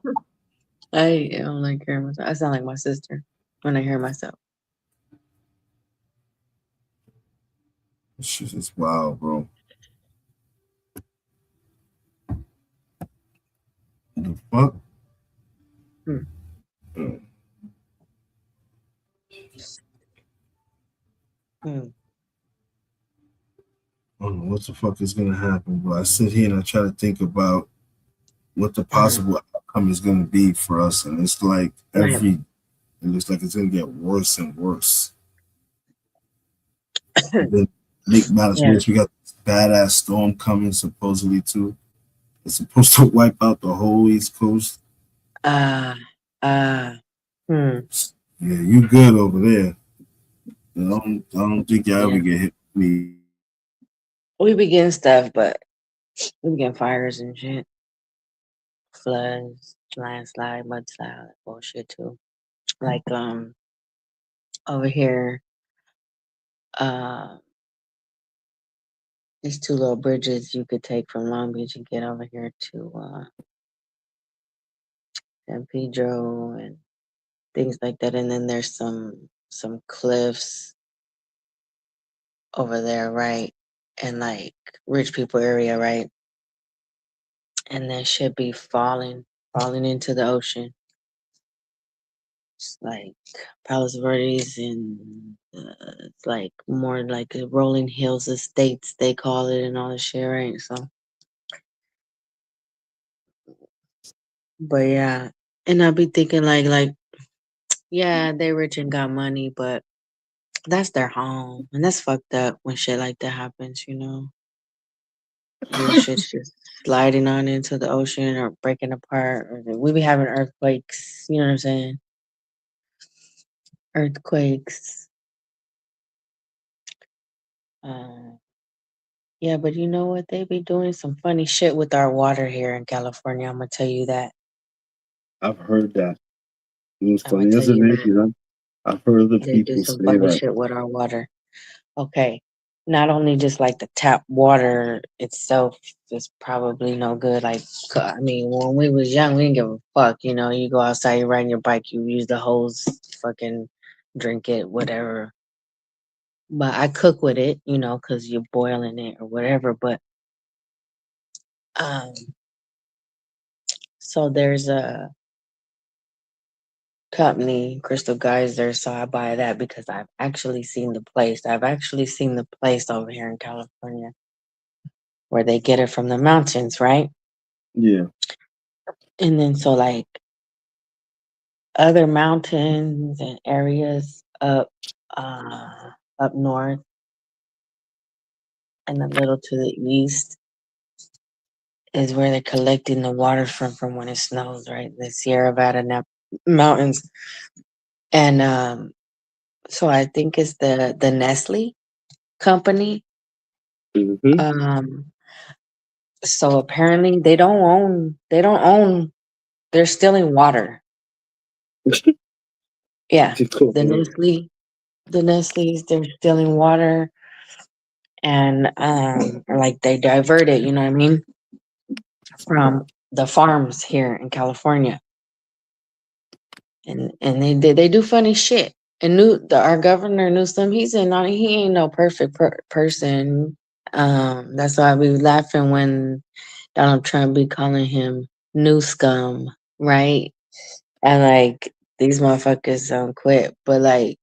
I don't like hearing myself. I sound like my sister when I hear myself. That shit is wild, bro. The fuck? Hmm. Hmm. I don't know what the fuck is gonna happen, but I sit here and I try to think about what the possible outcome is gonna be for us, and it's like it looks like it's gonna get worse and worse. And then make matters Yeah. worse, we got this badass storm coming supposedly too. It's supposed to wipe out the whole East Coast. Hmm. Yeah, you good over there. I don't think y'all ever get hit with me. We be getting stuff, but we be getting fires and shit. Floods, landslide, mudslide, bullshit too. Like over here, there's two little bridges you could take from Long Beach and get over here to San Pedro and things like that. And then there's some cliffs over there, right? And like rich people area, right? And that should be falling into the ocean. It's like Palos Verdes and it's like more like the rolling hills estates they call it and all the shit, right? So, but yeah, and I be thinking like yeah, they rich and got money, but that's their home, and that's fucked up when shit like that happens, you know. When shit's just sliding on into the ocean or breaking apart, or we be having earthquakes. You know what I'm saying? Earthquakes. Yeah, but you know what? They be doing some funny shit with our water here in California. I'm gonna tell you that. I've heard that. It was I'm gonna funny tell you yesterday, that. you know. I've heard the They do people some say funny that. shit with our water. Okay. Not only just like the tap water itself is probably no good. Like, I mean, when we was young, we didn't give a fuck. You know, you go outside, you ride your bike, you use the hose, fucking drink it, whatever. But I cook with it, you know, because you're boiling it or whatever. But so there's a company, Crystal Geyser, so I buy that because I've actually seen the place. I've actually seen the place over here in California where they get it from the mountains, right? Yeah. And then so like other mountains and areas up north and a little to the east is where they're collecting the water from when it snows, right? The Sierra Nevada mountains. And so I think it's the Nestle company. So apparently they don't own they're stealing water. Yeah. The Nestle's they're stealing water and like they divert it, you know what I mean? From the farms here in California. And they do funny shit. And our governor Newsom, he ain't no perfect person. That's why we laughing when Donald Trump be calling him new scum, right? And like these motherfuckers don't quit, but like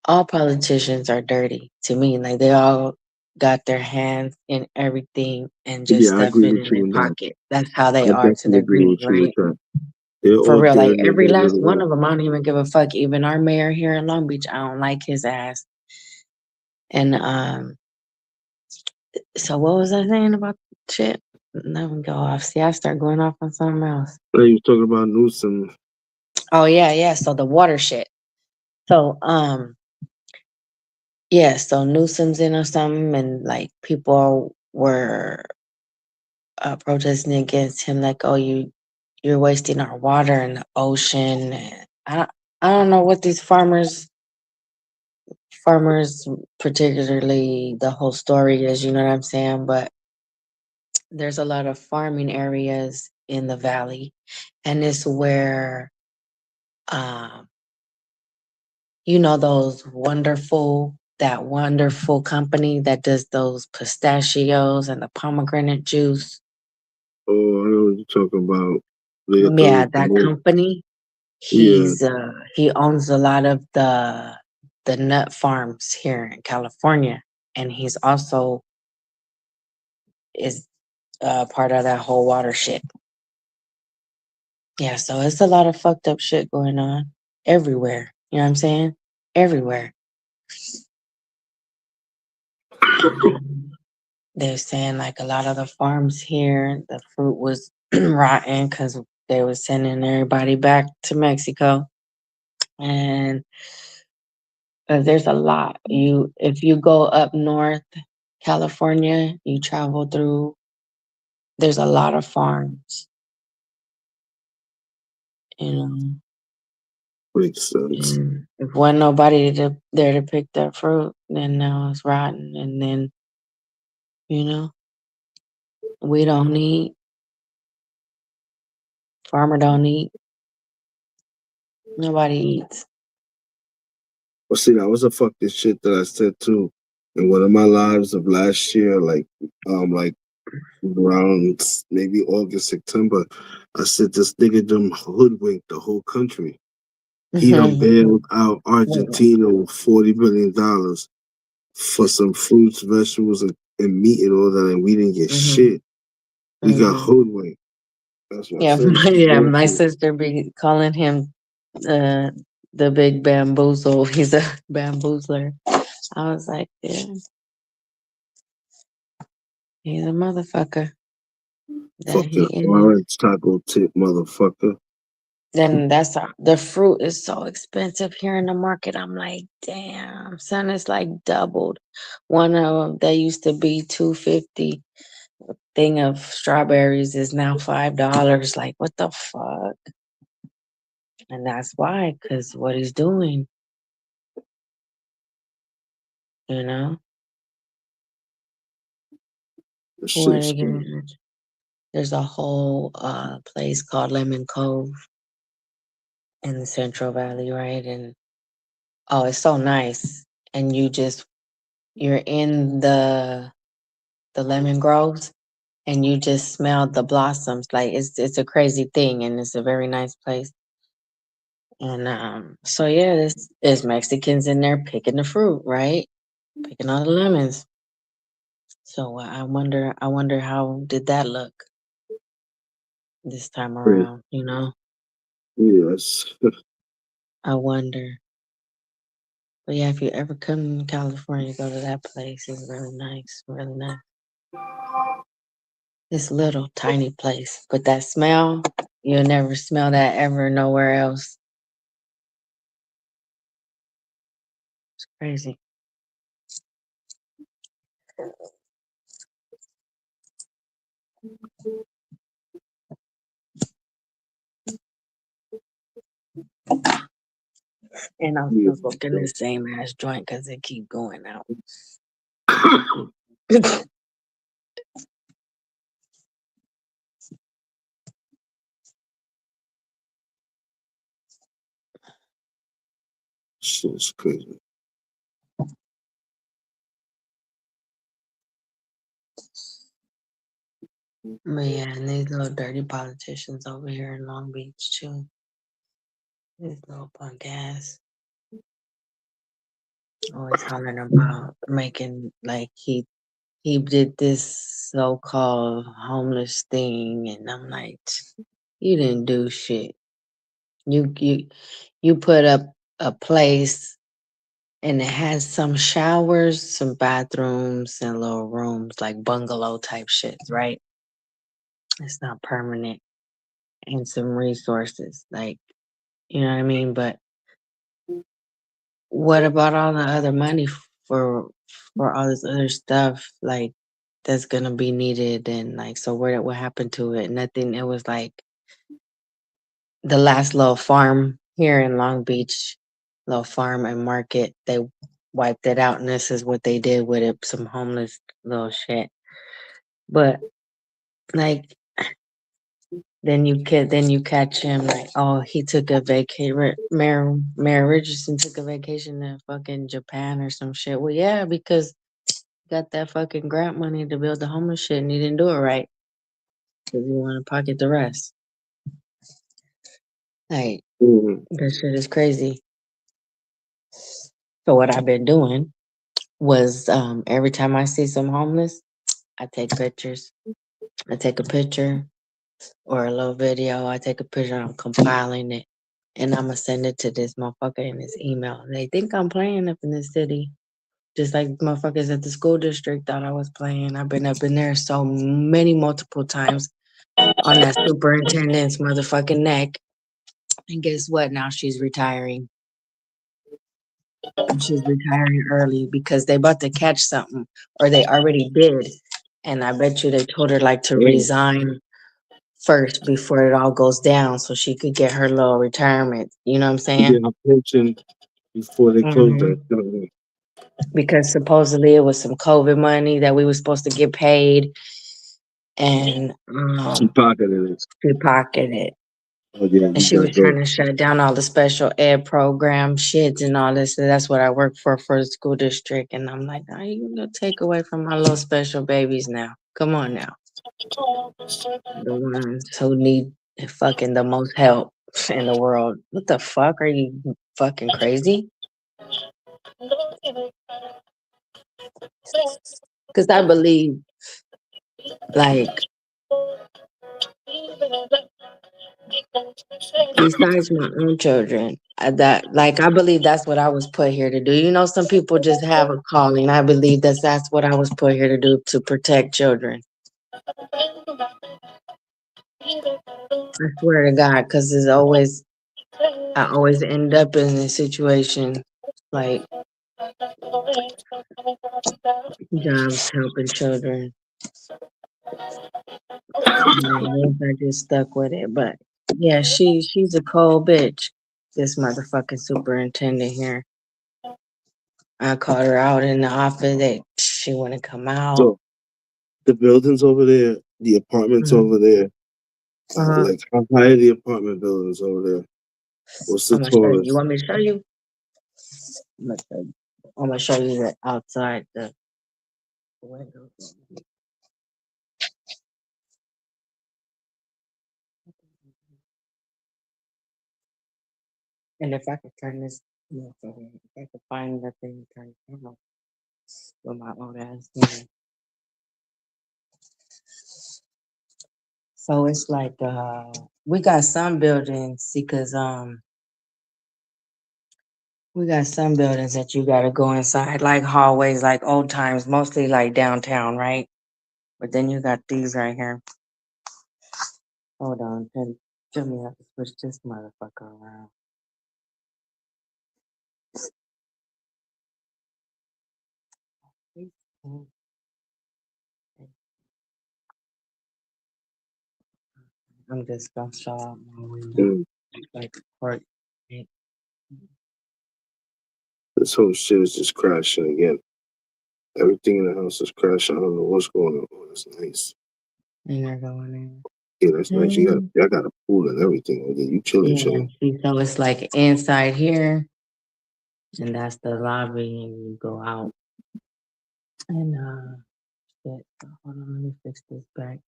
all politicians are dirty to me. Like they all got their hands in everything and just Yeah, I stuff agree it with in you their on that. pocket. That's how they I are to definitely their agree greed, with you with right? that. They're For all real, like dirty in every their last little one way. of them, I don't even give a fuck. Even our mayor here in Long Beach, I don't like his ass. And so what was I saying about shit? Let me go off. See, I start going off on something else. You was talking about Newsom. Oh yeah. So the water shit. So yeah. So Newsom's in or something, and like people were protesting against him, like, oh, you're wasting our water in the ocean. And I don't know what these farmers farmers, particularly the whole story is, you know what I'm saying? But there's a lot of farming areas in the valley, and it's where, um, you know, that wonderful company that does those pistachios and the pomegranate juice. Oh, I know what you're talking about. Yeah, that company. Yeah. He owns a lot of the nut farms here in California, and he's also is part of that whole watershed. Yeah, so it's a lot of fucked up shit going on everywhere. You know what I'm saying? Everywhere. They're saying like a lot of the farms here, the fruit was rotten because they were sending everybody back to Mexico. And there's a lot. If you go up north, California, you travel through. There's a lot of farms. You know, Makes sense. if wasn't nobody there to pick that fruit, then now it's rotten, and then you know we don't eat. Farmer don't eat. Nobody eats. Well, see, that was a fucking shit that I said too. In one of my lives of last year, like around maybe August, September, I said this nigga done hoodwinked the whole country. He done bailed out Argentina with $40 billion for some fruits, vegetables, and meat and all that, and we didn't get shit. We got hoodwinked. That's what I said. My sister be calling him the big bamboozle. He's a bamboozler. I was like, yeah, he's a motherfucker. Fucking orange taco tip, motherfucker. Then the fruit is so expensive here in the market. I'm like, damn, son, it's like doubled. One of them that used to be $2.50. Thing of strawberries is now $5. Like, what the fuck? And that's why, because what he's doing, you know. There's a whole place called Lemon Cove in the Central Valley, right? And oh, it's so nice. And you're in the lemon groves, and you just smell the blossoms. Like it's a crazy thing, and it's a very nice place. And so yeah, there's Mexicans in there picking the fruit, right? Picking all the lemons. So I wonder how did that look this time around, you know? Yes. I wonder. But yeah, if you ever come to California, go to that place. It's really nice, really nice. This little tiny place, but that smell, you'll never smell that ever nowhere else. It's crazy. And I'm still smoking the same ass joint because it keep going out. Shit's crazy. But yeah, and these little dirty politicians over here in Long Beach too. These little punk ass. Always hollering about making like he did this so-called homeless thing, and I'm like, you didn't do shit. You put up a place and it has some showers, some bathrooms, and little rooms, like bungalow type shit, right? It's not permanent. And some resources, like, you know what I mean? But what about all the other money for all this other stuff, like, that's gonna be needed? And like, so what happened to it? Nothing. It was like the last little farm here in Long Beach, little farm and market. wiped it out, and this is what they did with it, some homeless little shit. But like, then you catch him like, oh, he took a vacation. Mayor Richardson took a vacation to fucking Japan or some shit. Well, yeah, because he got that fucking grant money to build the homeless shit, and he didn't do it right because he wanted to pocket the rest. Like, that shit is crazy. So what I've been doing was every time I see some homeless, I take pictures. I take a picture or a little video. I take a picture. I'm compiling it, and I'm gonna send it to this motherfucker in his email. They think I'm playing up in this city, just like motherfuckers at the school district thought I was playing. I've been up in there so many multiple times on that superintendent's motherfucking neck. And guess what? Now she's retiring. She's retiring early because they about to catch something, or they already did. And I bet you they told her like to resign first before it all goes down so she could get her little retirement. You know what I'm saying? Get a pension before they close that. Because supposedly it was some COVID money that we were supposed to get paid. And She pocketed it. she pocketed it. Oh, yeah, And she was trying to shut down all the special ed program shits and all this. So that's what I work for the school district. And I'm like, are you gonna take away from my little special babies now? Come on now. The ones who need fucking the most help in the world. What the fuck? Are you fucking crazy? Because I believe, like, besides my own children, I believe that's what I was put here to do. You know, some people just have a calling. I believe that's what I was put here to do, to protect children. I swear to God, because I always end up in a situation like jobs helping children. I just stuck with it, but yeah, she's a cold bitch. This motherfucking superintendent here. I called her out in the office that she wouldn't come out. So the buildings over there, the apartments over there, like how high are the apartment buildings over there? What's the tallest? You want me to show you? I'm gonna show you the outside the window. And if I could turn this, if I could find the thing to turn it on with my old ass thing. So it's like we got some buildings because we got some buildings that you gotta go inside, like hallways, like old times, mostly like downtown, right? But then you got these right here. Hold on, tell me how to switch this motherfucker around. I'm just gonna show out my window. Like part. This whole shit is just crashing again. Everything in the house is crashing. I don't know what's going on. Oh, that's nice. You're going in. Yeah, that's nice. I got a pool and everything. Okay, you chilling. So it's like inside here, and that's the lobby, and you go out. And shit. Hold on, let me fix this back.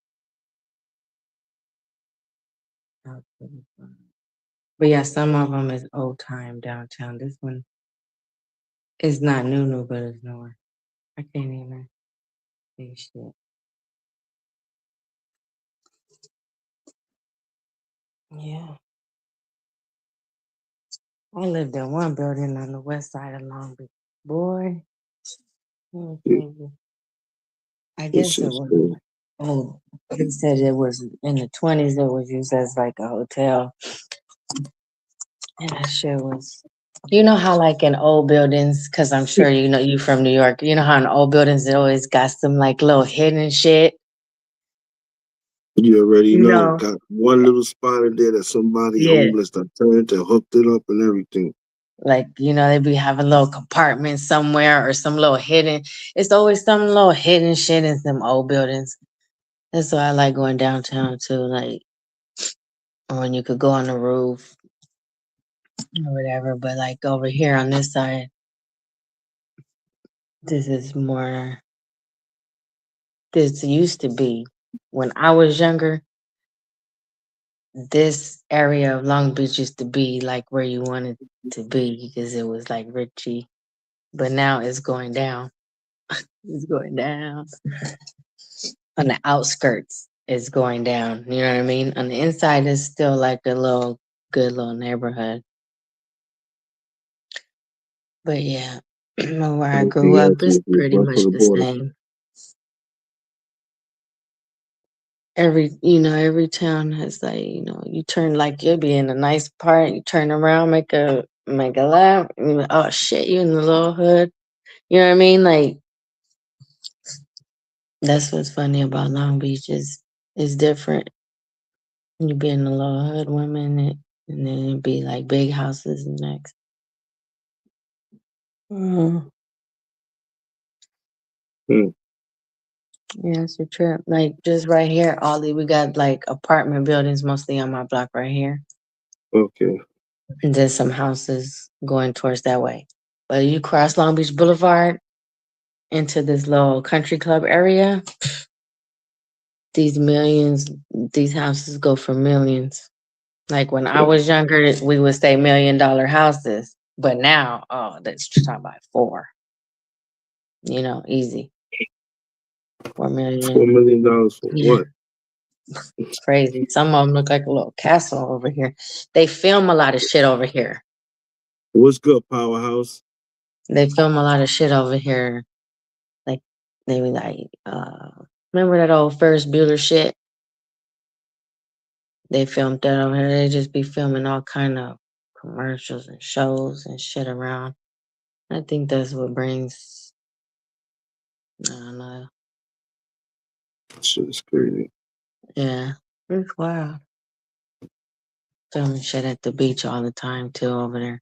But yeah, some of them is old time downtown. This one is not new, but it's newer. I can't even see shit. Yeah. I lived in one building on the west side of Long Beach. Boy. I guess it was. Oh, they said it was in the 20s. It was used as like a hotel. And that shit was. You know how like in old buildings, because I'm sure you know you from New York. You know how in old buildings they always got some like little hidden shit. You already know. Got one little spot in there that somebody homeless that turned and hooked it up and everything. Like, you know, they be having a little compartment somewhere or some little hidden. It's always some little hidden shit in some old buildings. That's why I like going downtown too. Like, when you could go on the roof or whatever. But like over here on this side, this is more. This used to be when I was younger. This area of Long Beach used to be like where you wanted to be because it was like richy. But now it's going down. It's going down. On the outskirts, it's going down. You know what I mean? On the inside, it's still like a little good little neighborhood. But yeah, where I grew up is pretty much the same. Every town has like, you turn like you'll be in a nice part, you turn around, make a lap, oh shit, you in the little hood. You know what I mean? Like, that's what's funny about Long Beach is different. You be in the little hood one minute, and then it'd be like big houses the next. Yeah, it's a trip. Like just right here, Ollie, we got like apartment buildings mostly on my block right here. Okay. And then some houses going towards that way. But you cross Long Beach Boulevard into this little country club area, these houses go for millions. Like when I was younger, we would say $1 million houses. But now, that's just talking about 4. Easy. $4 million. $4 million for what? It's crazy. Some of them look like a little castle over here. They film a lot of shit over here. What's good, Powerhouse? They film a lot of shit over here. Like they were like, remember that old Ferris Bueller shit? They filmed that over here. They just be filming all kind of commercials and shows and shit around. I think that's what brings, I don't know. Shit is crazy. Yeah, it's wild. Filming shit at the beach all the time too over there.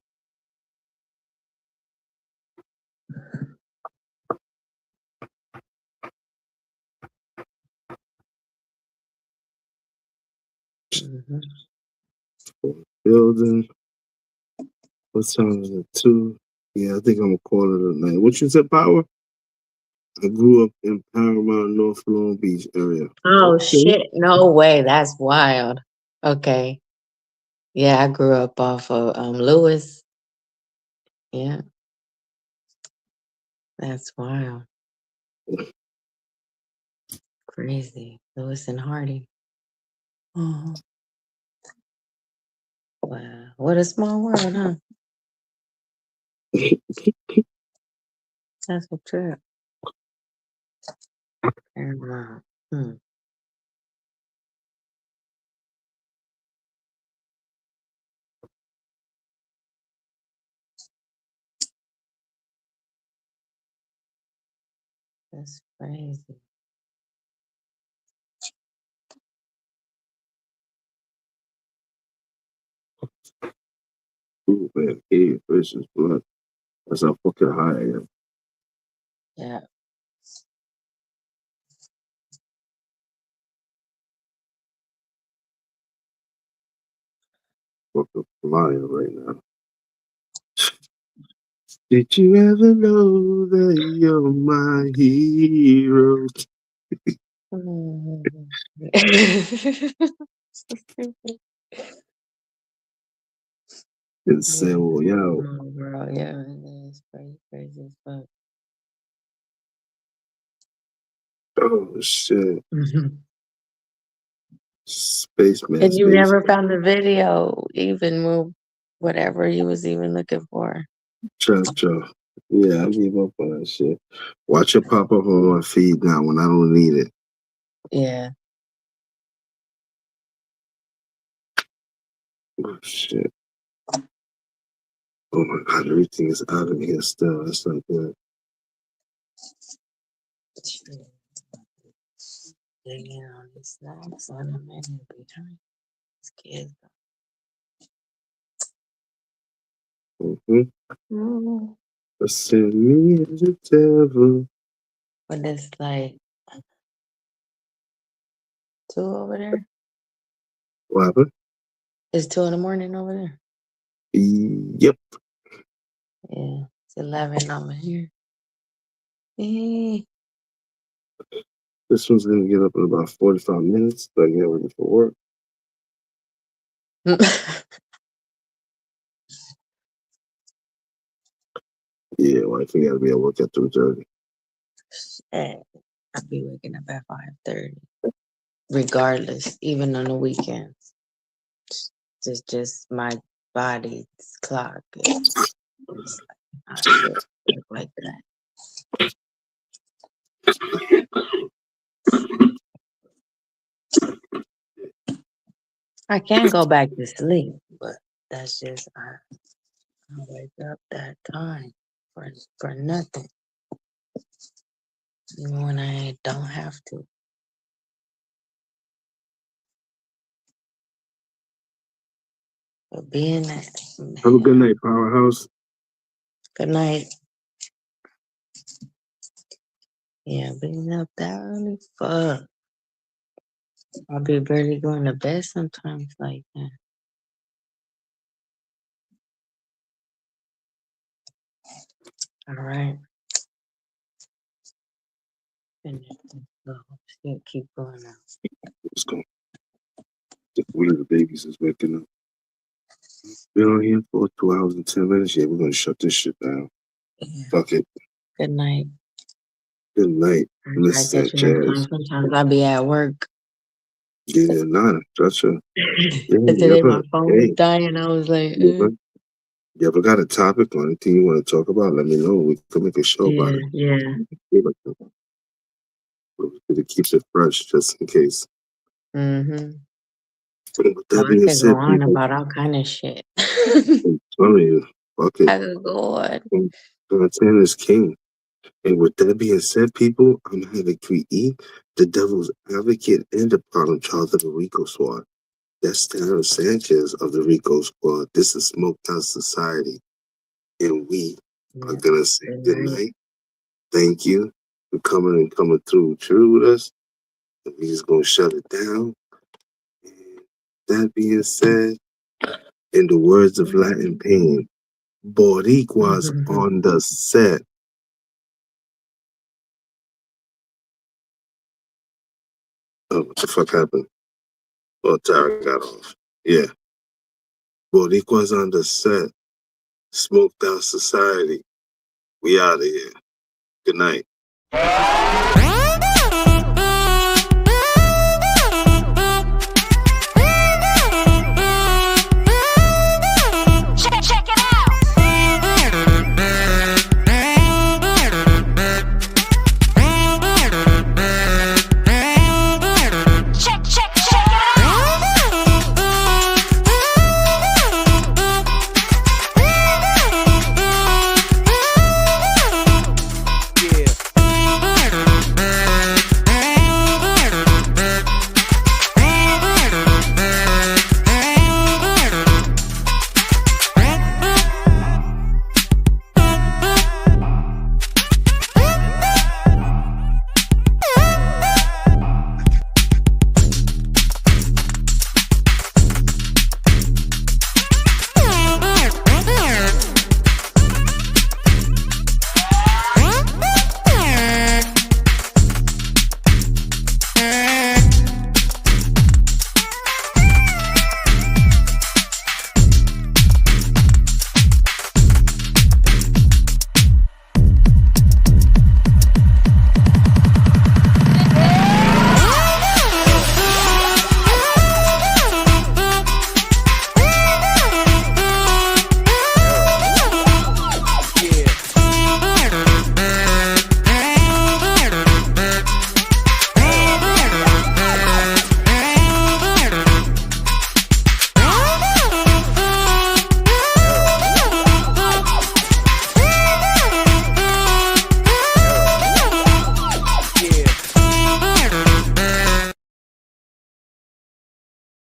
Building. What time is it? 2. Yeah, I think I'm gonna call it a night. What you said, Power? I grew up in Paramount, North Long Beach area. Oh Okay. shit! No way. That's wild. Okay. Yeah, I grew up off of Lewis. Yeah, that's wild. Crazy. Lewis and Hardy. Oh, wow. What a small world, huh? That's a trip. Paramount. That's crazy. Ooh, man, 80 versus blood. That's how fucking high I am. Yeah. Fucking flying right now. Did you ever know that you're my hero? It's Samuel, yo. Bro, yeah, it's crazy as fuck. Oh shit. Spaceman. And you never found the video, even with whatever you was even looking for. Trust Joe. Yeah, I gave up on that shit. Watch it pop up on my feed now when I don't need it. Yeah. Oh shit. Oh my god, everything is out of here still. That's not good. Digging on these snacks on the menu behind these kids. Mm. Send me the devil. But it's like 2 over there. What happened? It's 2 in the morning over there. Yep. Yeah, it's 11 over here. Eh. This one's gonna get up in about 45 minutes, so I get ready for work. Yeah, wife, we gotta be at work at 3:30. Shit, I'll be waking up at 5:30, regardless, even on the weekends. Just my body's clock. It's like, I should look like that. I can go back to sleep, but that's just I wake up that time for nothing. Even when I don't have to. But being that, Have a good night, Powerhouse. good night. Yeah, being up that early, fuck. I'll be barely going to bed sometimes like that. All right. Finish this little shit, keep going out. Let's go. One of the babies is waking up. Been on here for 2 hours and 10 minutes. Yeah, we're gonna shut this shit down. Yeah. Fuck it. Good night. Good night. I Listen, get you next time. Jazz. Sometimes I'll be at work. Yeah, nah, gotcha. Yeah, But today my ever, phone was dying. I was like, you ever got a topic or anything you want to talk about? Let me know. We can make a show about yeah, it. yeah. It keeps it fresh, just in case. Mm-hmm. But with Oh, that I being could said, go on people, about all kind of shit. I'm telling you, fuck it. I could go on. Content is king. And with that being said, people, I'm having create the devil's advocate and the problem child of the Rico Squad. That's Thanos Sanchez of the Rico Squad. This is Smoked Out Society. And we are going to say good night. Thank you for coming through true with us. And we just going to shut it down. And that being said, in the words of Latin Pain, Boricuas on the set. Oh, what the fuck happened? Oh, Tara got off. Yeah. Boricuas on the set. Smoked Out Society. We out of here. Good night.